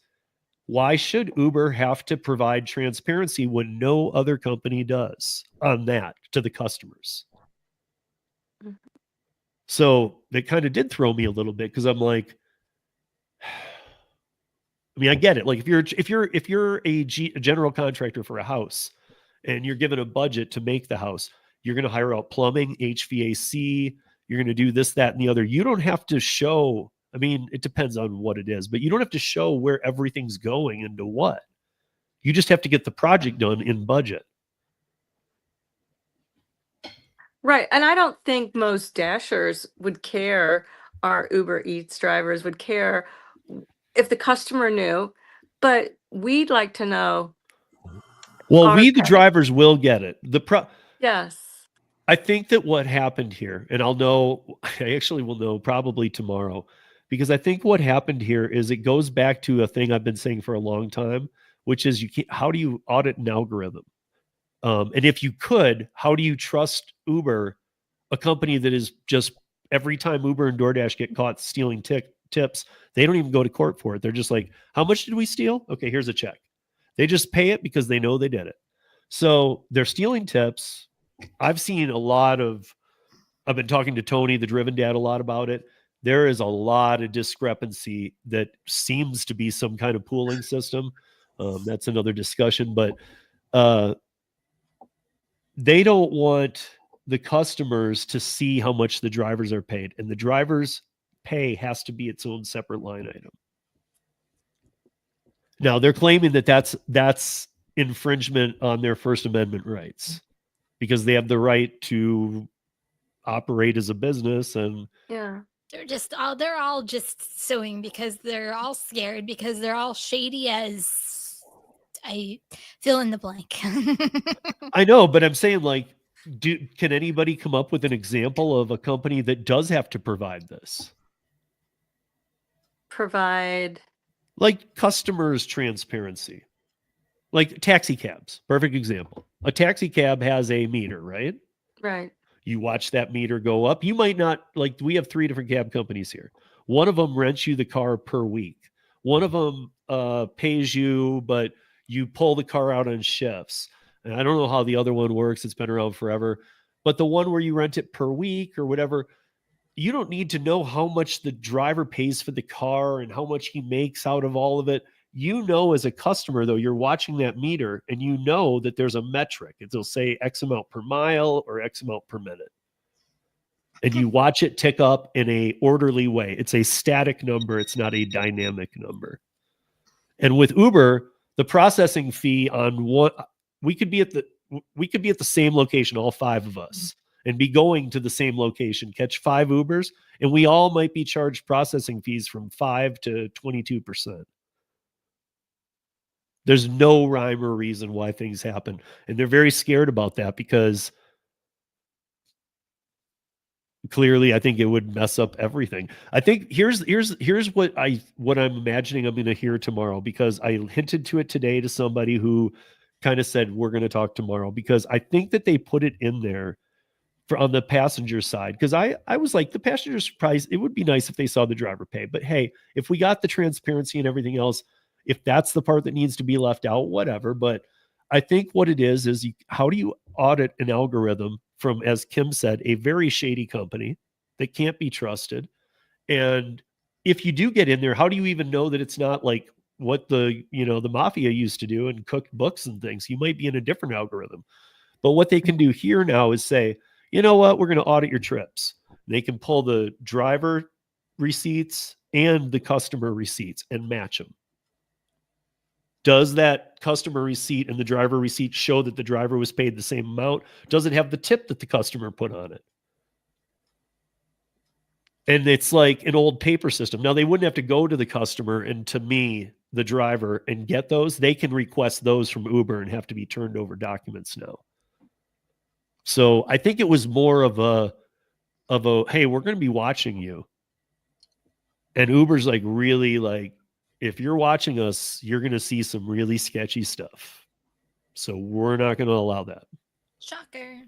why should Uber have to provide transparency when no other company does on that to the customers? So they kind of did throw me a little bit, because I'm like, I mean, I get it. Like if you're a general contractor for a house and you're given a budget to make the house, you're going to hire out plumbing, HVAC, you're going to do this, that, and the other. You don't have to show, I mean, it depends on what it is, but you don't have to show where everything's going and to what. You just have to get the project done in budget. Right. And I don't think most Dashers would care, our Uber Eats drivers would care if the customer knew, but we'd like to know. Well, the drivers will get it. Yes. I think that what happened here, and I actually will know probably tomorrow, because I think what happened here is it goes back to a thing I've been saying for a long time, which is how do you audit an algorithm? And if you could, how do you trust Uber, a company that is just every time Uber and DoorDash get caught stealing tips, they don't even go to court for it. They're just like, how much did we steal? Okay, here's a check. They just pay it because they know they did it. So they're stealing tips. I've been talking to Tony, the Driven Dad, a lot about it. There is a lot of discrepancy that seems to be some kind of pooling system. That's another discussion, but they don't want the customers to see how much the drivers are paid, and the driver's pay has to be its own separate line item. Now they're claiming that that's infringement on their First Amendment rights because they have the right to operate as a business, and they're all just suing because they're all scared, because they're all shady as I fill in the blank. I know, but I'm saying, like, can anybody come up with an example of a company that does have to provide this? Provide like customers transparency, like taxi cabs. Perfect example. A taxi cab has a meter, right? Right. You watch that meter go up. You might not, like, we have 3 different cab companies here. One of them rents you the car per week. One of them pays you, but you pull the car out on shifts. And I don't know how the other one works. It's been around forever. But the one where you rent it per week or whatever, you don't need to know how much the driver pays for the car and how much he makes out of all of it. You know, as a customer, though, you're watching that meter and you know that there's a metric. It'll say X amount per mile or X amount per minute. And you watch it tick up in a orderly way. It's a static number. It's not a dynamic number. And with Uber, the processing fee on what we could be at the same location, all 5 of us, and be going to the same location, catch 5 Ubers, and we all might be charged processing fees from 5 to 22%. There's no rhyme or reason why things happen. And they're very scared about that because clearly I think it would mess up everything. I think here's what I'm imagining I'm going to hear tomorrow, because I hinted to it today to somebody who kind of said we're going to talk tomorrow, because I think that they put it in there on the passenger side, because I was like, the passenger surprise, it would be nice if they saw the driver pay, but hey, if we got the transparency and everything else, if that's the part that needs to be left out, whatever. But I think what it is how do you audit an algorithm from, as Kim said, a very shady company that can't be trusted? And if you do get in there, how do you even know that it's not like what the mafia used to do and cook books and things? You might be in a different algorithm. But what they can do here now is say, you know what, we're going to audit your trips. They can pull the driver receipts and the customer receipts and match them. Does that customer receipt and the driver receipt show that the driver was paid the same amount? Does it have the tip that the customer put on it? And it's like an old paper system. Now, they wouldn't have to go to the customer and to me, the driver, and get those. They can request those from Uber and have to be turned over documents now. So I think it was more of a, hey, we're going to be watching you. And Uber's like, really, like, if you're watching us, you're going to see some really sketchy stuff. So we're not going to allow that. Shocker.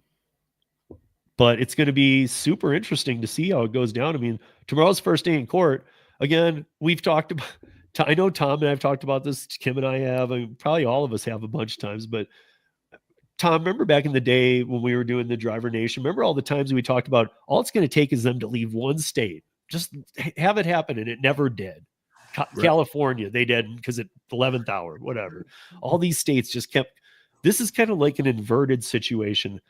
But it's going to be super interesting to see how it goes down. I mean, tomorrow's first day in court. Again, we've talked about, I know Tom and I've talked about this. Kim and I have, probably all of us have a bunch of times, but Tom, remember back in the day when we were doing the Driver Nation, remember all the times we talked about all it's going to take is them to leave one state, just have it happen. And it never did. California, they didn't, because at the 11th hour, whatever. All these states just kept, this is kind of like an inverted situation.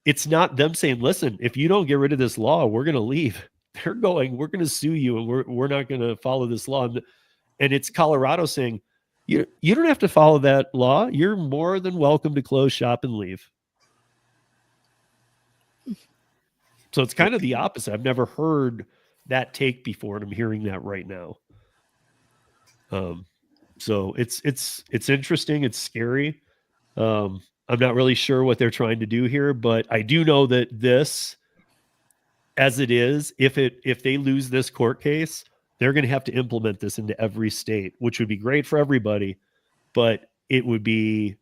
It's not them saying, listen, if you don't get rid of this law, we're going to leave. They're going, we're going to sue you and we're not going to follow this law. And it's Colorado saying, you don't have to follow that law. You're more than welcome to close shop and leave. So it's kind of the opposite. I've never heard that take before, and I'm hearing that right now. So it's interesting. It's scary. I'm not really sure what they're trying to do here, but I do know that this, as it is, if they lose this court case, they're going to have to implement this into every state, which would be great for everybody, but it would be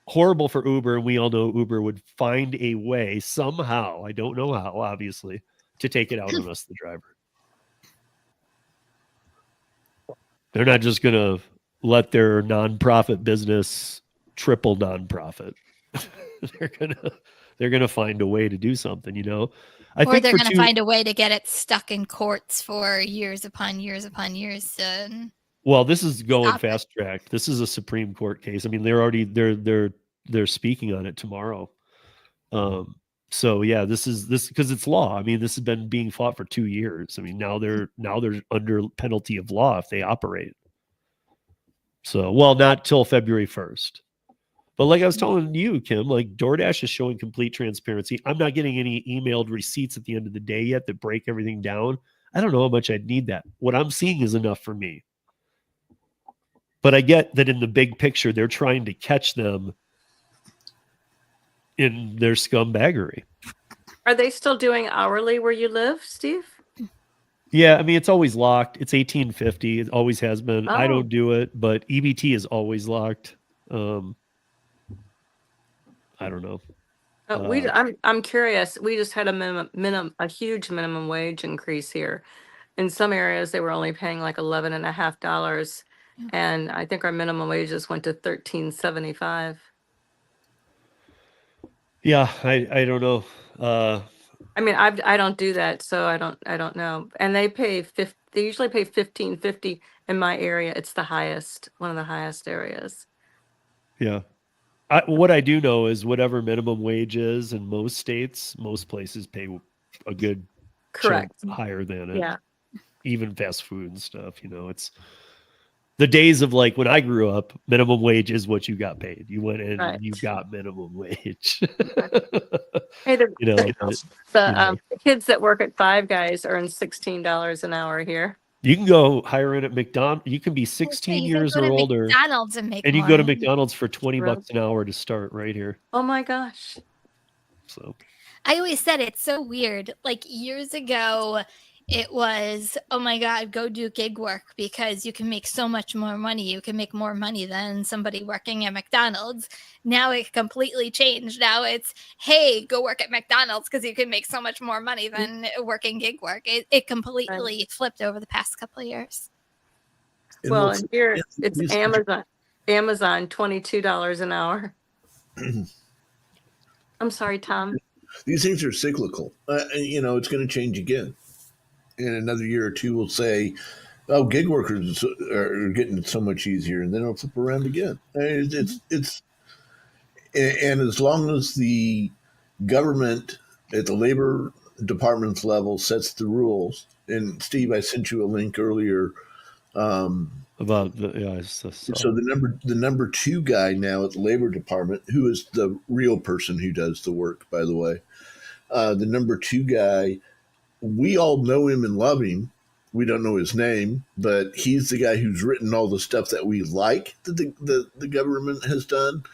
horrible for Uber. And we all know Uber would find a way somehow, I don't know how, obviously, to take it out on us, the driver. They're not just going to let their nonprofit business triple nonprofit. they're gonna find a way to do something, you know. Or they're going to find a way to get it stuck in courts for years upon years upon years. Well, this is going fast track. This is a Supreme Court case. I mean, they're speaking on it tomorrow. So yeah, this because it's law. I mean, this has been being fought for 2 years. I mean, now they're under penalty of law if they operate. So, well, not till February 1st. But like I was telling you, Kim, like DoorDash is showing complete transparency. I'm not getting any emailed receipts at the end of the day yet that break everything down. I don't know how much I'd need that. What I'm seeing is enough for me. But I get that in the big picture, they're trying to catch them in their scumbaggery. Are they still doing hourly where you live, Steve? Yeah, I mean, it's always locked. It's $18.50. It always has been. I don't do it, but EBT is always locked. I don't know. I'm curious. We just had a huge minimum wage increase here. In some areas, they were only paying like $11.50, and I think our minimum wages went to $13.75. Yeah, I don't know. I mean, I don't do that, so I don't know. And they usually pay $15.50 in my area. It's the highest, one of the highest areas. Yeah. What I do know is whatever minimum wage is in most states, most places pay a good correct higher than it. Yeah. Even fast food and stuff, you know, it's the days of like when I grew up, minimum wage is what you got paid. You went in and you got minimum wage. Hey, the kids that work at Five Guys earn $16 an hour here. You can go hire in at McDonald's. You can be 16 years or older. McDonald's and make and you more go to money. McDonald's for $20 an hour to start right here. Oh my gosh. So I always said it's so weird. Like years ago, it was, oh my God, go do gig work because you can make so much more money. You can make more money than somebody working at McDonald's. Now it completely changed. Now it's, hey, go work at McDonald's because you can make so much more money than working gig work. It completely flipped over the past couple of years. Well, and here it's Amazon, $22 an hour. I'm sorry, Tom. These things are cyclical. You know, it's going to change again. In another year or two, we'll say, "Oh, gig workers are getting so much easier," and then it'll flip around again. It's and as long as the government at the labor department's level sets the rules. And Steve, I sent you a link earlier about the so the number 2 guy now at the labor department, who is the real person who does the work, by the way, the number 2 guy. We all know him and love him. We don't know his name, but he's the guy who's written all the stuff that we like that the government has done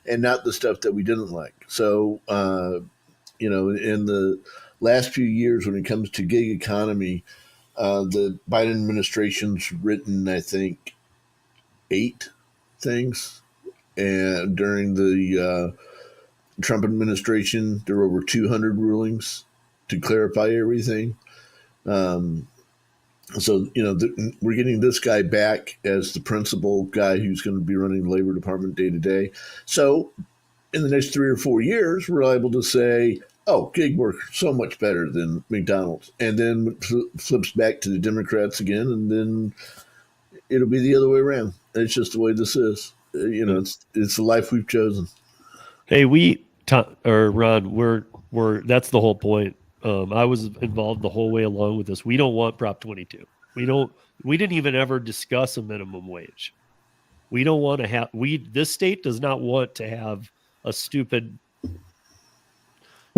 and not the stuff that we didn't like. So, you know, in the last few years, when it comes to gig economy, the Biden administration's written, I think, 8 things. And during the Trump administration, there were over 200 rulings to clarify everything. So, you know, we're getting this guy back as the principal guy who's going to be running the labor department day to day. So in the next 3 or 4 years, we're able to say, oh, gig work so much better than McDonald's. And then flips back to the Democrats again, and then it'll be the other way around. It's just the way this is. You know, it's the life we've chosen. Hey, Ron, we're that's the whole point. I was involved the whole way along with this. We don't want Prop 22. We didn't even ever discuss a minimum wage. We don't want to have, this state does not want to have a stupid,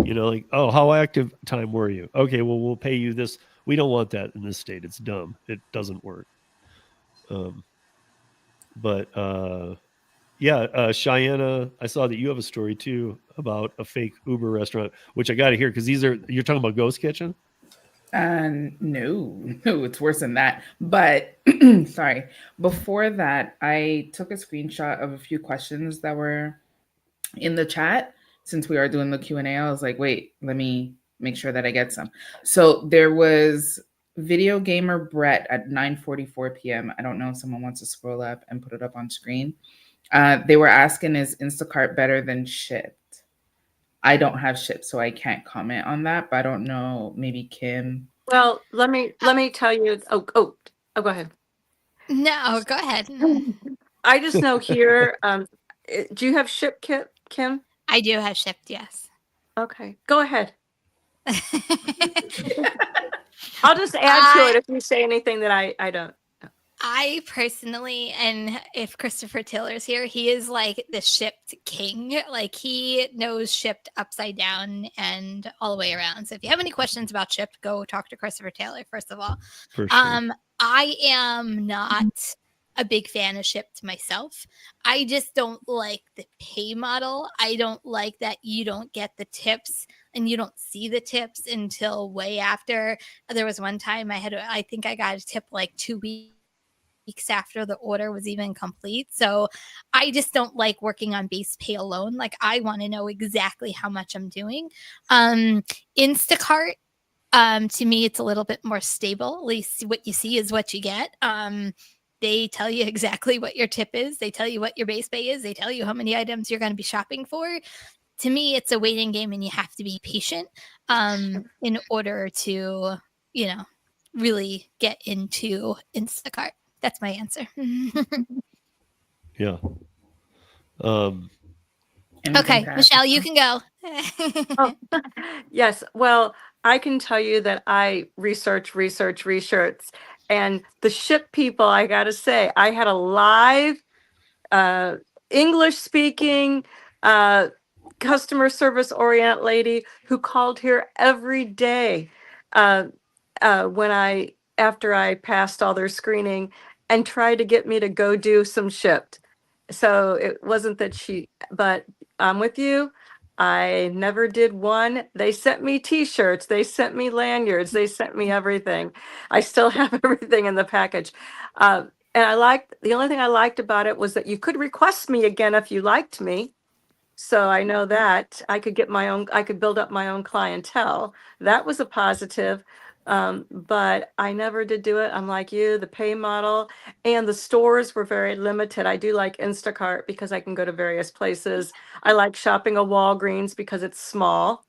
you know, like, oh, how active time were you? Okay, well, we'll pay you this. We don't want that in this state. It's dumb. It doesn't work. Yeah, Cheyenne, I saw that you have a story too about a fake Uber restaurant, which I got to hear because you're talking about Ghost Kitchen? No, it's worse than that. But sorry, before that, I took a screenshot of a few questions that were in the chat. Since we are doing the Q&A, I was like, wait, let me make sure that I get some. So there was Video Gamer Brett at 9:44 p.m. I don't know if someone wants to scroll up and put it up on screen. They were asking, is Instacart better than Shipt? I don't have Shipt, so I can't comment on that, but I don't know, maybe Kim. Well, let me tell you. Oh, go ahead. No, go ahead. I just know here. Do you have Ship Kit, Kim? I do have Shipt, yes. Okay, go ahead. I'll just add to it if you say anything that I don't. I personally, and if Christopher Taylor's here, he is like the Shipt king. Like he knows Shipt upside down and all the way around. So if you have any questions about Shipt, go talk to Christopher Taylor, first of all. For sure. I am not a big fan of Shipt myself. I just don't like the pay model. I don't like that you don't get the tips and you don't see the tips until way after. There was one time I think I got a tip like 2 weeks after the order was even complete. So I just don't like working on base pay alone. Like I want to know exactly how much I'm doing. Instacart, to me, it's a little bit more stable. At least what you see is what you get. They tell you exactly what your tip is. They tell you what your base pay is. They tell you how many items you're going to be shopping for. To me, it's a waiting game and you have to be patient in order to, really get into Instacart. That's my answer. Yeah. Okay, Michelle, you can go. Oh, yes. Well, I can tell you that I research, and the Ship people, I got to say, I had a live English speaking customer service oriented lady who called here every day after I passed all their screening and tried to get me to go do some Shipt. So it wasn't that but I'm with you. I never did one. They sent me t-shirts, they sent me lanyards, they sent me everything. I still have everything in the package. And the only thing I liked about it was that you could request me again if you liked me. So I know that I could build up my own clientele. That was a positive. But I never did do it. I'm like you, the pay model and the stores were very limited. I do like Instacart because I can go to various places. I like shopping at Walgreens because it's small,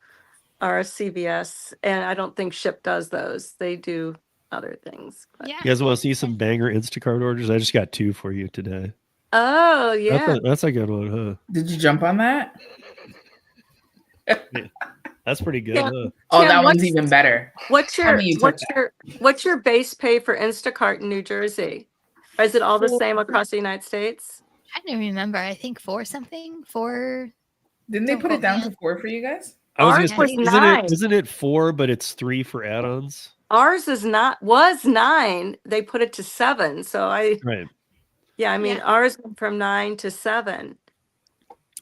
or a CVS, and I don't think Ship does those. They do other things. But. Yeah. You guys want to see some banger Instacart orders? I just got 2 for you today. Oh yeah, that's a good one, huh? Did you jump on that? Yeah. That's pretty good, Yeah. huh? Oh, Tim, that one's even better. What's Tell me you took what's your base pay for Instacart in New Jersey? Or is it all the same across the United States? I don't remember. I think 4 something. 4. Didn't they put it down to 4 for you guys? I was Ours gonna say, was 9. isn't it 4, but it's 3 for add-ons? Ours was 9. They put it to 7. So right. Yeah, I mean ours went from 9 to 7.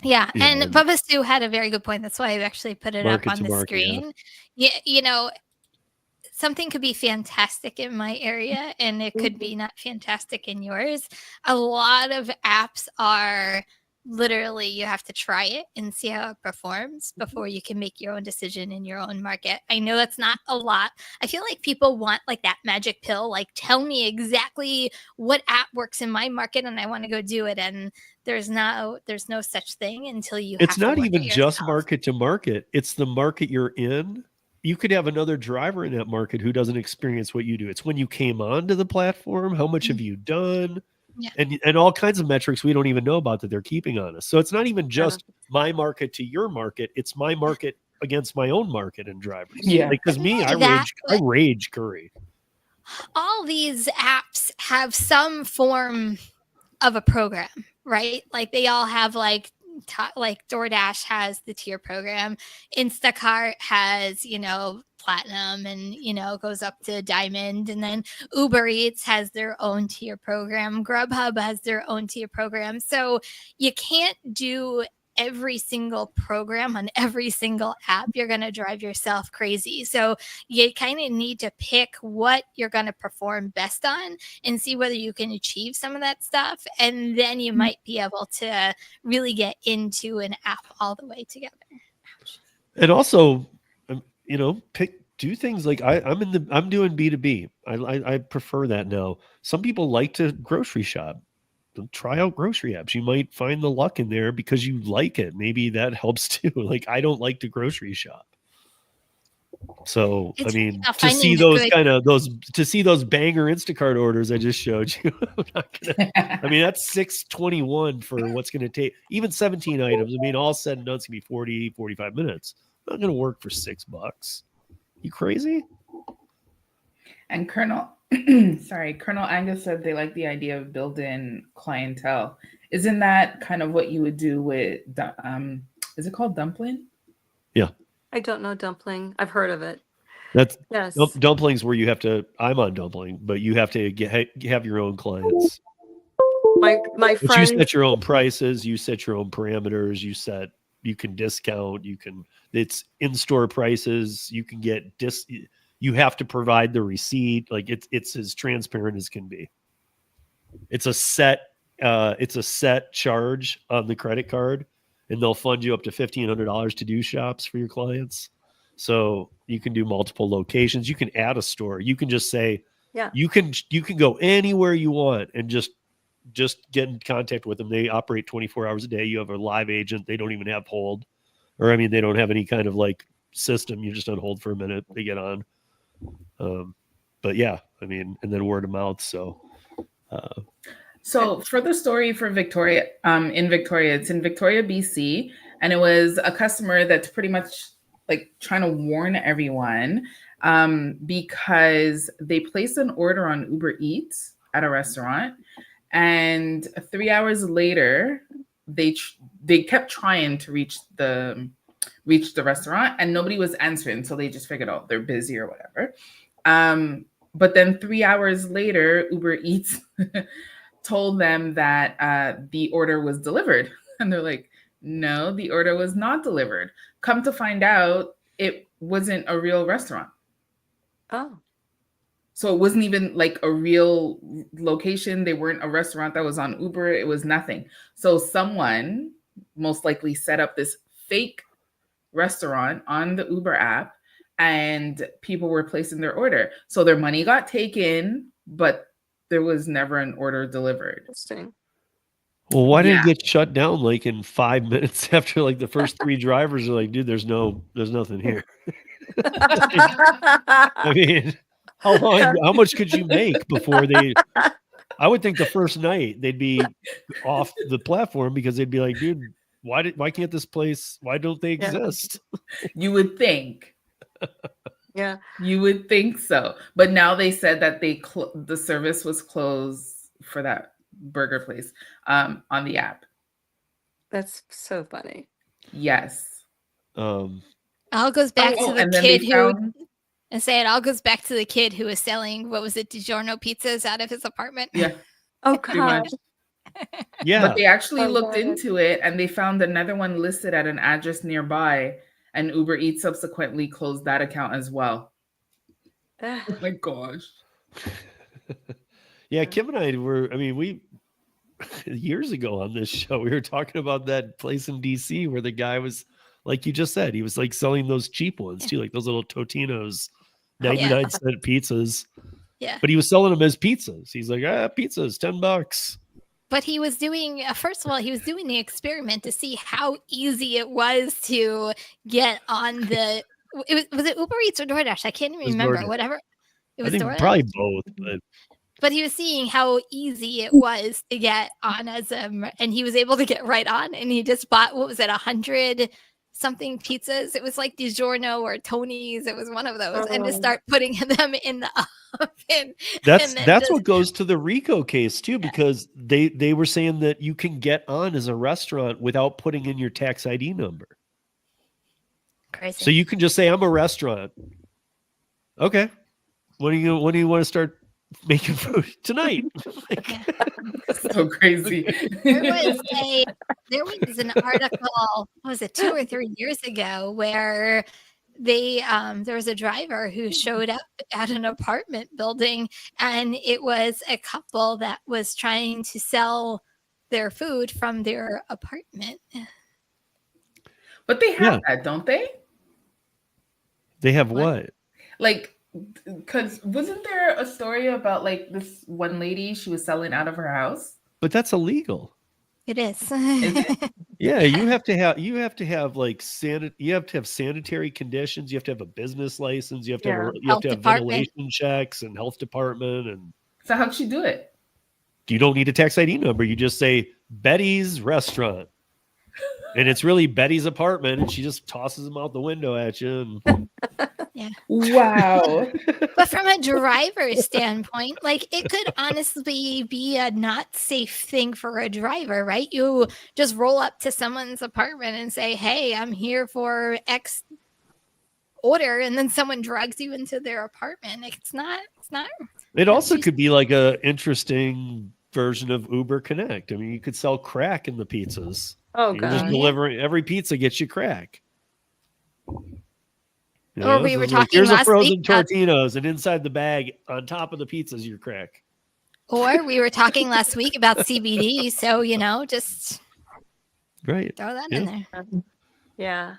Yeah, and Bubba Stu had a very good point. That's why I actually put it up on the screen. Yeah, something could be fantastic in my area and it could be not fantastic in yours. A lot of apps are literally, you have to try it and see how it performs before you can make your own decision in your own market. I know that's not a lot. I feel like people want like that magic pill, like tell me exactly what app works in my market and I want to go do it. And there's no such thing until you it's have not to even just market to market. It's the market you're in. You could have another driver in that market who doesn't experience what you do. It's when you came onto the platform, how much have you done? Yeah. And all kinds of metrics we don't even know about that they're keeping on us. So it's not even just my market to your market. It's my market against my own market and drivers. Yeah. Because I rage curry. All these apps have some form of a program, right? Like they all have like like DoorDash has the tier program, Instacart has, platinum and, goes up to diamond. And then Uber Eats has their own tier program. Grubhub has their own tier program. So you can't do every single program on every single app. You're going to drive yourself crazy. So you kind of need to pick what you're going to perform best on and see whether you can achieve some of that stuff. And then you might be able to really get into an app all the way together. And also, do things like I'm doing B2B. I prefer that now. Some people like to grocery shop. Try out grocery apps. You might find the luck in there because you like it. Maybe that helps too. Like, I don't like to grocery shop. So, I mean, to see those banger Instacart orders I just showed you, I mean, that's $6.21 for what's going to take even 17 items. I mean, all said and done, it's going to be 40, 45 minutes. Not going to work for $6. You crazy? And Colonel Angus said they like the idea of built-in clientele. Isn't that kind of what you would do with, is it called Dumpling? Yeah. I don't know Dumpling. I've heard of it. That's yes. Dumplings where you have to, I'm on Dumpling, but you have to have your own clients. My friend. But you set your own prices, you set your own parameters, you can discount, it's in-store prices, you can get you have to provide the receipt. Like it's as transparent as can be. It's a set charge on the credit card, and they'll fund you up to $1,500 to do shops for your clients. So you can do multiple locations. You can add a store. You can just say, you can go anywhere you want and just get in contact with them. They operate 24 hours a day. You have a live agent. They don't even have hold, or they don't have any kind of like system. You're just on hold for a minute. They get on. But yeah, and then word of mouth. So for the story for Victoria, it's in Victoria, BC, and it was a customer that's pretty much like trying to warn everyone because they placed an order on Uber Eats at a restaurant, and 3 hours later, they kept trying to reach the restaurant, and nobody was answering, so they just figured out they're busy or whatever. But then 3 hours later, Uber Eats told them that the order was delivered. And they're like, no, the order was not delivered. Come to find out, it wasn't a real restaurant. Oh. So it wasn't even like a real location. They weren't a restaurant that was on Uber. It was nothing. So someone most likely set up this fake restaurant on the Uber app, and people were placing their order. So their money got taken, but there was never an order delivered. Interesting. Well, why did it get shut down like in 5 minutes after like the first 3 drivers are like, dude, there's nothing here. I mean, how much could you make before I would think the first night they'd be off the platform because they'd be like, dude, why can't this place, why don't they exist? You would think. Yeah. You would think so. But now they said that the service was closed for that burger place on the app. That's so funny. Yes. All goes back to the kid it all goes back to the kid who was selling, what was it, DiGiorno pizzas out of his apartment? Yeah. Oh, God. Yeah. But they actually looked into it, and they found another one listed at an address nearby, and Uber Eats subsequently closed that account as well. Oh my gosh. Yeah, Kim and I we years ago on this show, we were talking about that place in DC where the guy was, like you just said, he was like selling those cheap ones too, like those little Totino's 99-cent pizzas. Yeah. But he was selling them as pizzas. He's like, pizzas, $10. But he was doing, first of all, he was doing the experiment to see how easy it was to get on the, was it Uber Eats or DoorDash? I can't even remember. DoorDash. Whatever. It was DoorDash. Probably both. But he was seeing how easy it was to get on and he was able to get right on. And he just bought, 100 something pizzas. It was like DiGiorno or Tony's. It was one of those. And to start putting them in the and That's then that's just what goes to the RICO case too, because they were saying that you can get on as a restaurant without putting in your tax ID number. crazy. So you can just say, I'm a restaurant. Okay. When do you want to start making food? Tonight. Like, Yeah. So crazy. There was an article, what was it, 2 or 3 years ago, where there was a driver who showed up at an apartment building, and it was a couple that was trying to sell their food from their apartment. But they have Yeah. that, don't they? they have What? what? Like, because wasn't there a story about like this one lady, she was selling out of her house? But that's illegal. It is. Is it? Yeah, you have to have like you have to have sanitary conditions, you have to have a business license, you have to have Yeah. you have Health to have department. ventilation checks and health department, and So how'd she do it? you don't need a tax ID number. You just say Betty's restaurant. And it's really Betty's apartment, and she just tosses them out the window at you. And Wow. But from a driver's standpoint, like, it could honestly be a not safe thing for a driver, right? You just roll up to someone's apartment and say, hey, I'm here for X order, and then someone drags you into their apartment. Like, it's not it also she's- could be like a interesting version of Uber Connect. I mean, you could sell crack in the pizzas. Oh You're just god. delivering, every pizza gets you crack. You Or know, we so were it's like, talking here's a last frozen week about- Tortinos, and inside the bag, on top of the pizzas, your crack. Or we were talking last week about CBD, so just Right. throw that Yeah. in there. Yeah.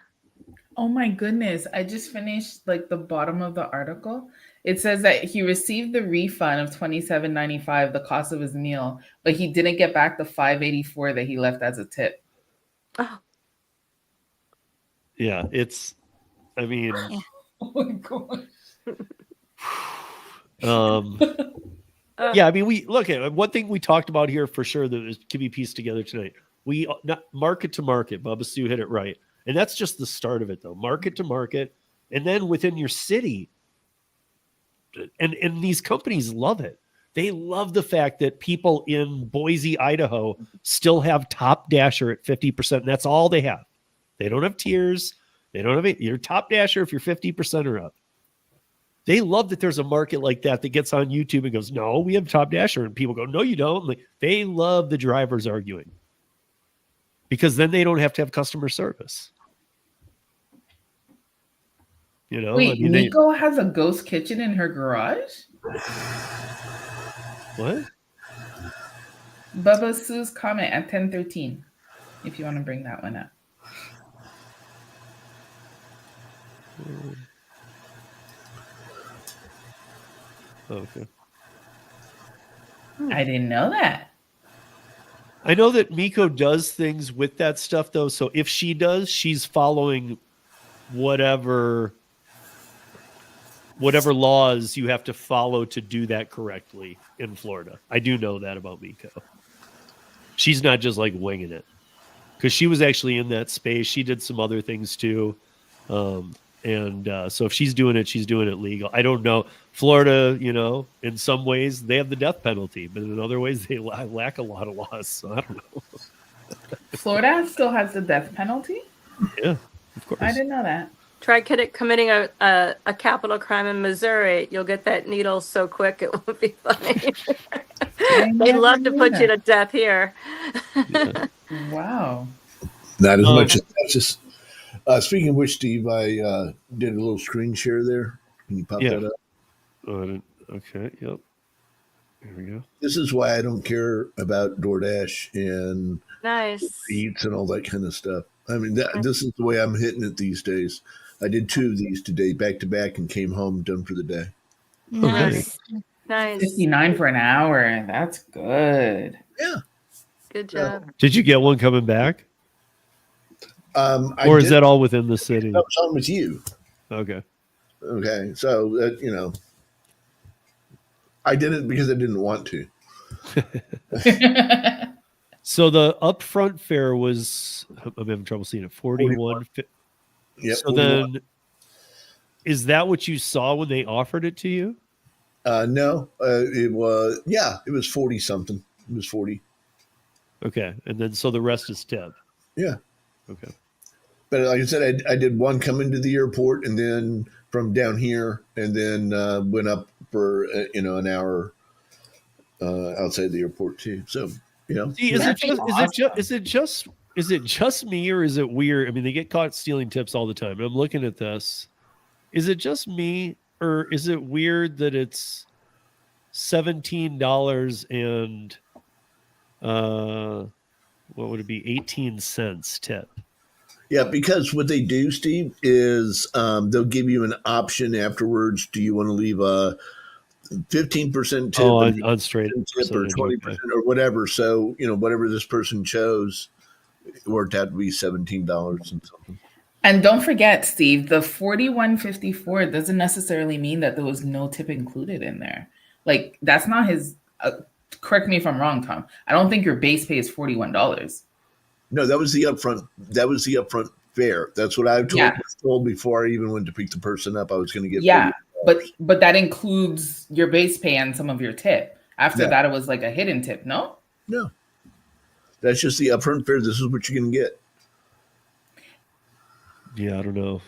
Oh my goodness. I just finished like the bottom of the article. It says that he received the refund of $27.95, the cost of his meal, but he didn't get back the $5.84 that he left as a tip. Oh, Yeah. I mean, Oh my god. yeah, I mean, we look at one thing we talked about here for sure that can be pieced together tonight. We not market to market. Bubba Sue hit it right. And that's just the start of it, though. Market to market. And then within your city. And these companies love it. They love the fact that people in Boise, Idaho still have Top Dasher at 50%. And that's all they have. They don't have tiers. They don't have it. You're Top Dasher if you're 50% or up. They love that there's a market like that gets on YouTube and goes, no, we have Top Dasher. And people go, no, you don't. Like, they love the drivers arguing because then they don't have to have customer service. You know, Wait, I mean, Nico has a ghost kitchen in her garage? what? Bubba Sue's comment at 10:13, if you want to bring that one up. Okay. I didn't know that. I know that Miko does things with that stuff, though. So if she does, she's following whatever laws you have to follow to do that correctly in Florida. I do know that about Miko. She's not just like winging it, because she was actually in that space. She did some other things too. So if she's doing it legal. I don't know. Florida, you know, in some ways they have the death penalty, but in other ways they lack a lot of laws. So I don't know. Florida still has the death penalty? Yeah, of course. I didn't know that. try committing a capital crime in Missouri. You'll get that needle so quick it won't be funny. They love to put you to death here. Yeah. Wow. Not as much as Texas. Speaking of which, Steve, I did a little screen share there. Can you pop that up? Okay. Yep. Here we go. This is why I don't care about DoorDash and Nice. Eats and all that kind of stuff. I mean, this is the way I'm hitting it these days. I did 2 of these today, back to back, and came home done for the day. Nice. Nice. 59 for an hour. That's good. Yeah. Good job. Did you get one coming back, I or is did- that all within the city? I was on with you. Okay. Okay, so you know, I did it because I didn't want to. So the upfront fare was, I'm having trouble seeing it, 41. Yep. So then, is that what you saw when they offered it to you? No, it was 40 something. It was 40. Okay. And then so the rest is tip. Yeah. Okay. But like I said, I did one come into the airport and then from down here, and then went up for an hour outside the airport too. So See, is it just me, or is it weird? I mean, they get caught stealing tips all the time. I'm looking at this. Is it just me, or is it weird that it's $17 and what would it be, 18 cents tip? Yeah, because what they do, Steve, is they'll give you an option afterwards. Do you want to leave a 15% tip on straight tip or 20% or whatever? So whatever this person chose, it worked out to be $17 and something. And don't forget, Steve, the 4154 doesn't necessarily mean that there was no tip included in there. Like, that's not his. Correct me if I'm wrong, Tom. I don't think your base pay is $41. No, that was the upfront. That was the upfront fare. That's what I was told before I even went to pick the person up. I was going to get. Yeah, but that includes your base pay and some of your tip. After that, it was like a hidden tip. No. That's just the upfront fare. This is what you're going to get. Yeah, I don't know.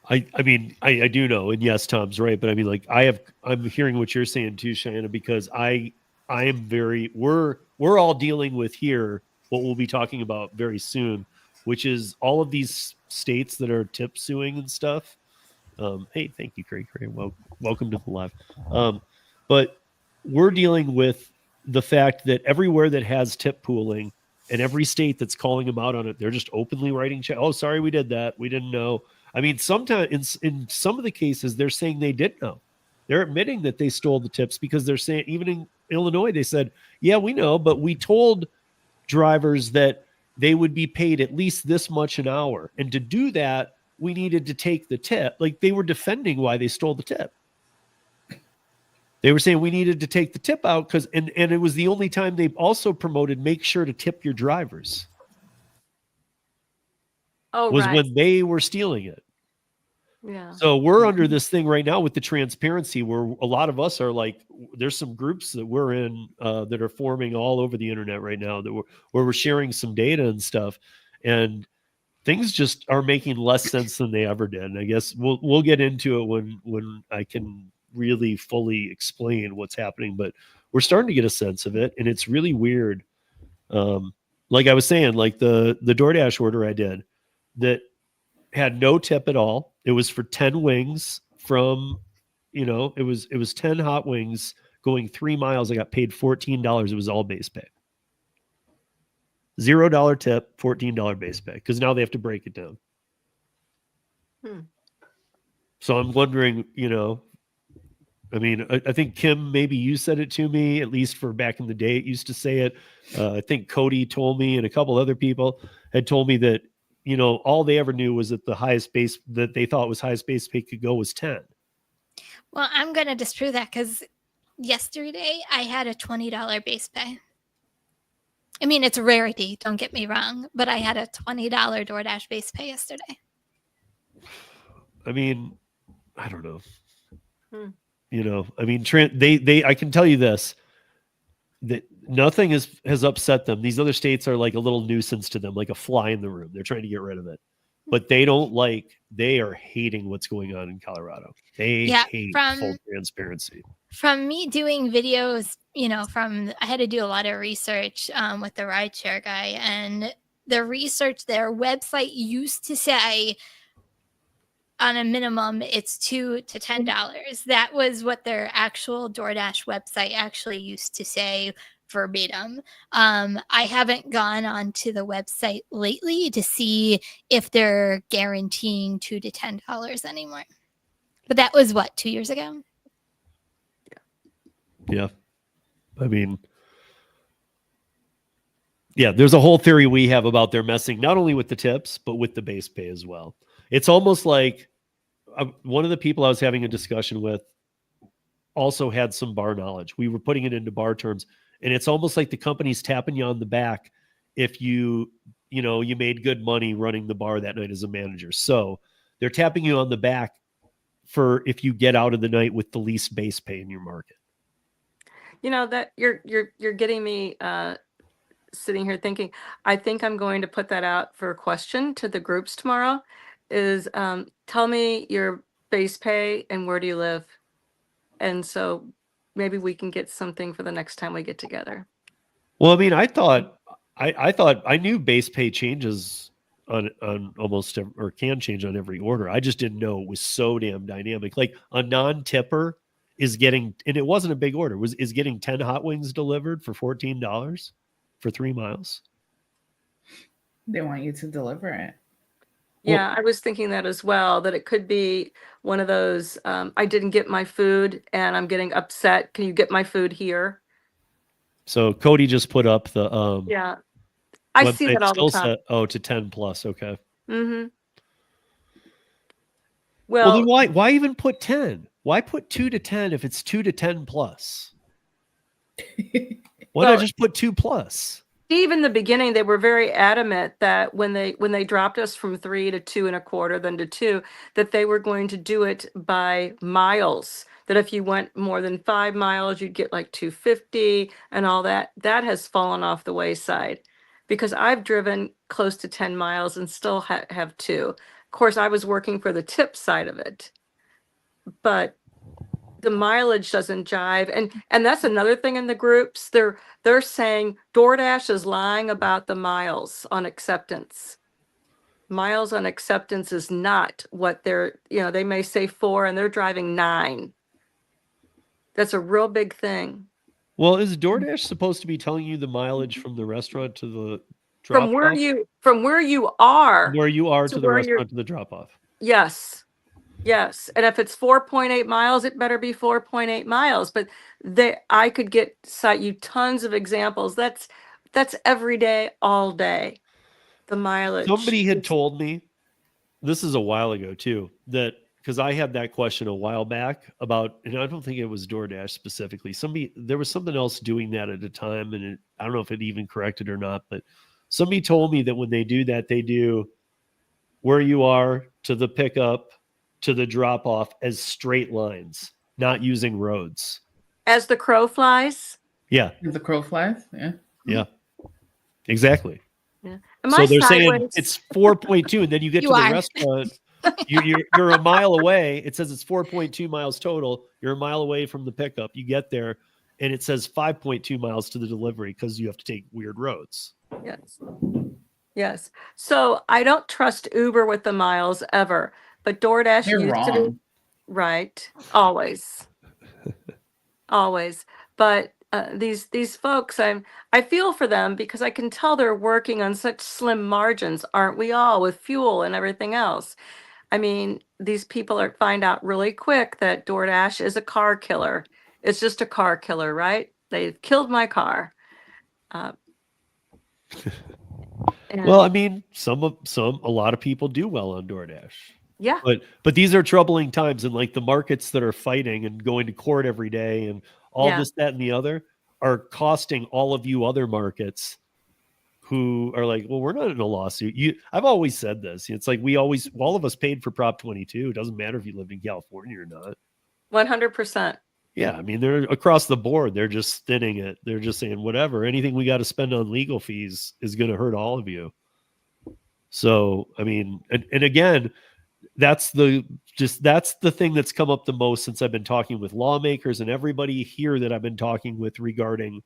I mean, I do know, and yes, Tom's right, but I mean, like, I'm hearing what you're saying too, Cheyenne, because I am we're all dealing with here what we'll be talking about very soon, which is all of these states that are tip suing and stuff. Hey, thank you, Craig. Welcome to the live. But we're dealing with the fact that everywhere that has tip pooling and every state that's calling them out on it, they're just openly writing check. Oh, sorry, we did that. We didn't know. I mean, sometimes in some of the cases, they're saying they did know. They're admitting that they stole the tips because they're saying, even in Illinois, they said, yeah, we know, but we told drivers that they would be paid at least this much an hour. And to do that, we needed to take the tip. Like, they were defending why they stole the tip. They were saying we needed to take the tip out because, and it was the only time they also promoted, make sure to tip your drivers. Was when they were stealing it. Yeah. So we're under this thing right now with the transparency where a lot of us are like, there's some groups that we're in that are forming all over the internet right now where we're sharing some data and stuff, and things just are making less sense than they ever did. And I guess we'll get into it when I can really fully explain what's happening, but we're starting to get a sense of it, and it's really weird. Like I was saying, like the DoorDash order I did that had no tip at all. It was for 10 wings from, it was 10 hot wings going 3 miles. I got paid $14. It was all base pay. $0 tip, $14 base pay, because now they have to break it down. So I'm wondering, I mean, I think Kim, maybe you said it to me, at least for back in the day, it used to say it. I think Cody told me, and a couple other people had told me that, all they ever knew was that the highest base that they thought was highest base pay could go was 10. Well, I'm going to disprove that because yesterday I had a $20 base pay. I mean, it's a rarity, don't get me wrong, but I had a $20 DoorDash base pay yesterday. I mean, I don't know. I mean, I can tell you this, that nothing has upset them. These other states are like a little nuisance to them, like a fly in the room. They're trying to get rid of it, but they are hating what's going on in Colorado. They hate full transparency. From me doing videos, I had to do a lot of research with the rideshare guy, and the research, their website used to say on a minimum, it's $2 to $10. That was what their actual DoorDash website actually used to say verbatim. I haven't gone onto the website lately to see if they're guaranteeing $2 to $10 anymore. But that was 2 years ago? Yeah. I mean, yeah, there's a whole theory we have about their messing, not only with the tips, but with the base pay as well. It's almost like one of the people I was having a discussion with also had some bar knowledge. We were putting it into bar terms, and it's almost like the company's tapping you on the back if you made good money running the bar that night as a manager. So they're tapping you on the back for if you get out of the night with the least base pay in your market. You know, that you're getting me sitting here thinking, I think I'm going to put that out for a question to the groups tomorrow is tell me your base pay and where do you live? And so maybe we can get something for the next time we get together. Well, I mean, I thought I knew base pay changes on almost or can change on every order. I just didn't know it was so damn dynamic. Like a non-tipper is getting, and it wasn't a big order, is getting 10 hot wings delivered for $14 for 3 miles. They want you to deliver it. Yeah, I was thinking that as well, that it could be one of those, I didn't get my food and I'm getting upset. Can you get my food here? So Cody just put up the Yeah. I see that all the time. To 10 plus. Okay. Mm-hmm. Well, Well, then why even put 10? Why put 2 to 10 if it's 2 to 10 plus? Why not just put 2 plus? Steve, in the beginning, they were very adamant that when they dropped us from 3 to 2.25, then to 2, that they were going to do it by miles. That if you went more than 5 miles, you'd get like $2.50 and all that. That has fallen off the wayside because I've driven close to 10 miles and still have 2. Of course, I was working for the tip side of it, but the mileage doesn't jive. And that's another thing in the groups. They're saying DoorDash is lying about the miles on acceptance. Miles on acceptance is not what they may say 4 and they're driving 9. That's a real big thing. Well, is DoorDash supposed to be telling you the mileage from the restaurant to the drop From where off? from where you are to the restaurant to the drop off. Yes. Yes. And if it's 4.8 miles, it better be 4.8 miles. But I could cite you tons of examples. That's every day, all day. The mileage. Somebody had told me, this is a while ago too, that because I had that question a while back about, and I don't think it was DoorDash specifically. There was something else doing that at a time, and I don't know if it even corrected or not, but somebody told me that when they do that, they do where you are to the pickup to the drop off as straight lines, not using roads. As the crow flies? Yeah. As the crow flies? Yeah. Yeah. Exactly. Yeah. So they're saying it's 4.2, and then you get to the restaurant. You're a mile away. It says it's 4.2 miles total. You're a mile away from the pickup. You get there, and it says 5.2 miles to the delivery because you have to take weird roads. Yes. Yes. So I don't trust Uber with the miles ever, but DoorDash You're used wrong. to be right. Always. Always. But these folks, I feel for them because I can tell they're working on such slim margins, aren't we all, with fuel and everything else? I mean, these people find out really quick that DoorDash is a car killer. It's just a car killer, right? They've killed my car. Well, I mean, a lot of people do well on DoorDash. Yeah. But these are troubling times, and like the markets that are fighting and going to court every day and all this, that, and the other are costing all of you other markets who are like, well, we're not in a lawsuit. I've always said this. It's like all of us paid for Prop 22. It doesn't matter if you lived in California or not. 100%. Yeah, I mean, they're across the board. They're just thinning it. They're just saying whatever. Anything we got to spend on legal fees is going to hurt all of you. So, I mean, and again, that's the thing that's come up the most since I've been talking with lawmakers and everybody here that I've been talking with regarding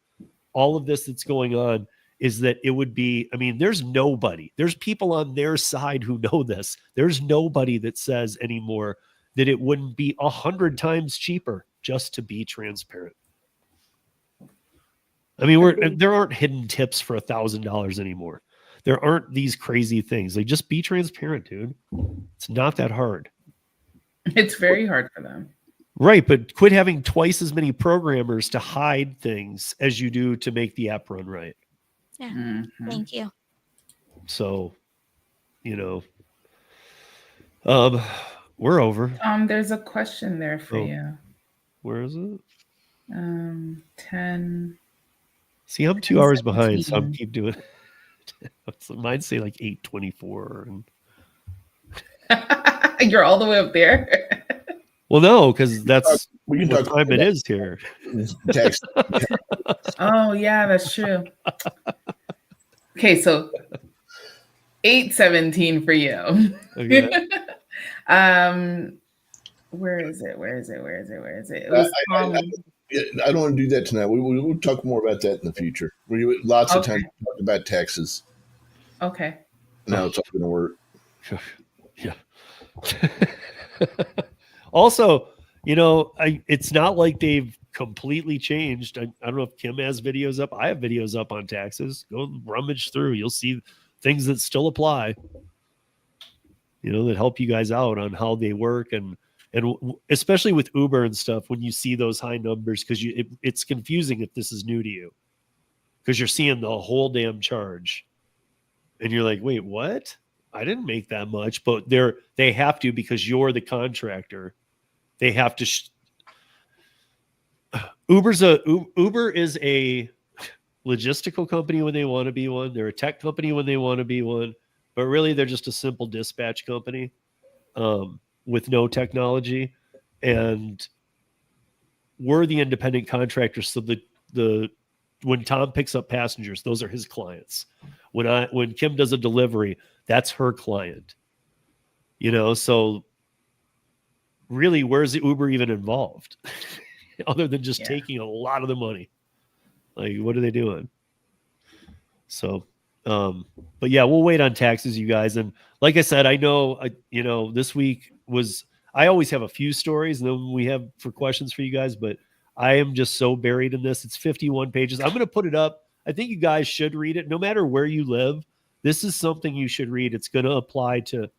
all of this that's going on is that it would be, I mean, there's people on their side who know this. There's nobody that says anymore that it wouldn't be 100 times cheaper just to be transparent. I mean, there aren't hidden tips for $1,000 anymore. There aren't these crazy things. Like, just be transparent, dude. It's not that hard. It's very hard for them. Right, but quit having twice as many programmers to hide things as you do to make the app run right. Yeah, Thank you. So, we're over. There's a question there for you. Where is it? 10. See, I'm 2 hours behind, so I'm keep doing it. Mine say like 8:24. You're all the way up there. Well, no, because that's We can what talk time it is here. tax. Oh yeah, that's true. Okay, so 8:17 for you. Okay. Where is it? It was Tommy. I don't want to do that tonight. We'll talk more about that in the future. Lots of time to talk about taxes. Okay. Now it's all going to work. Yeah. Also, it's not like they've completely changed. I don't know if Kim has videos up. I have videos up on taxes. Go rummage through. You'll see things that still apply, that help you guys out on how they work. And especially with Uber and stuff, when you see those high numbers, because it's confusing if this is new to you, because you're seeing the whole damn charge. And you're like, wait, what? I didn't make that much. But they have to, because you're the contractor. They have to. Uber is a logistical company when they want to be one. They're a tech company when they want to be one. But really, they're just a simple dispatch company with no technology. And we're the independent contractors. So when Tom picks up passengers, those are his clients. When Kim does a delivery, that's her client. So really, where's the Uber even involved? Other than just taking a lot of the money. Like, what are they doing? So, but yeah, we'll wait on taxes, you guys. And like I said, I know, this week I always have a few stories, and then we have for questions for you guys, but I am just so buried in this. It's 51 pages. I'm going to put it up. I think you guys should read it. No matter where you live, this is something you should read. It's going to apply to,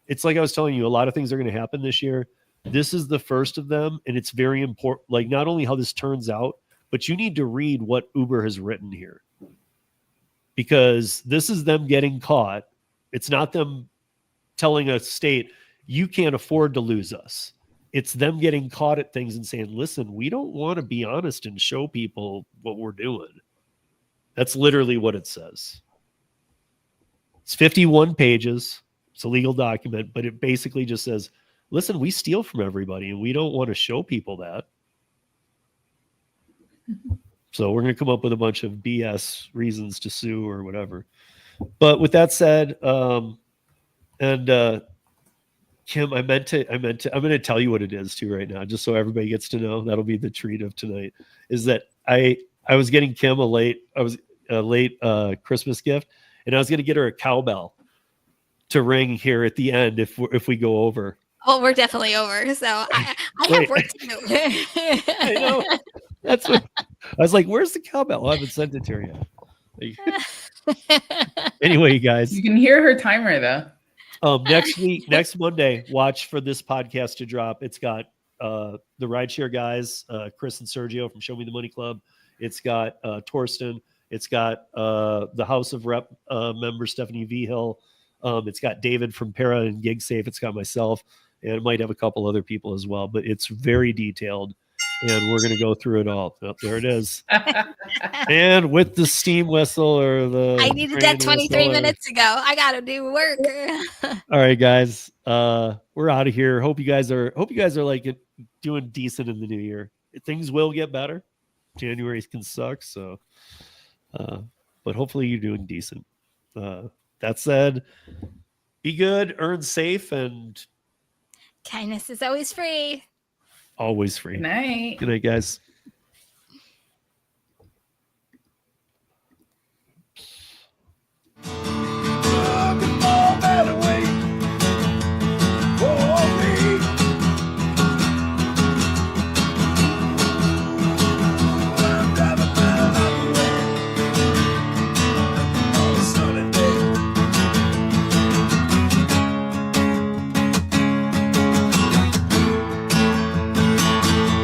it's like I was telling you, a lot of things are going to happen this year. This is the first of them, and it's very important. Like, not only how this turns out, but you need to read what Uber has written here, because this is them getting caught. It's not them telling a state, you can't afford to lose us. It's them getting caught at things and saying, listen, we don't want to be honest and show people what we're doing. That's literally what it says. It's 51 pages. It's a legal document, but it basically just says, listen, we steal from everybody and we don't want to show people that. So we're going to come up with a bunch of BS reasons to sue or whatever. But with that said, Kim, I'm going to tell you what it is too right now, just so everybody gets to know. That'll be the treat of tonight, is that I was getting Kim a late Christmas gift, and I was going to get her a cowbell to ring here at the end if we go over. Well, we're definitely over, so I have work to do. I know. That's what I was like. Where's the cowbell? I haven't sent it to her yet. Anyway, you guys, you can hear her timer though. Next Monday, watch for this podcast to drop. It's got the Rideshare guys, Chris and Sergio from Show Me the Money Club. It's got Torsten. It's got the House of Rep member Stephanie V. Hill. It's got David from Para and Gig Safe. It's got myself, and it might have a couple other people as well. But it's very detailed, and we're going to go through it all. Oh, there it is. And with the steam whistle or the I needed that 23 minutes ago. I got to do work. All right, guys. We're out of here. Hope you guys are like doing decent in the new year. Things will get better. January can suck, so but hopefully you're doing decent. That said, be good, earn safe, and kindness is always free. Always free. Good night. Good night, guys.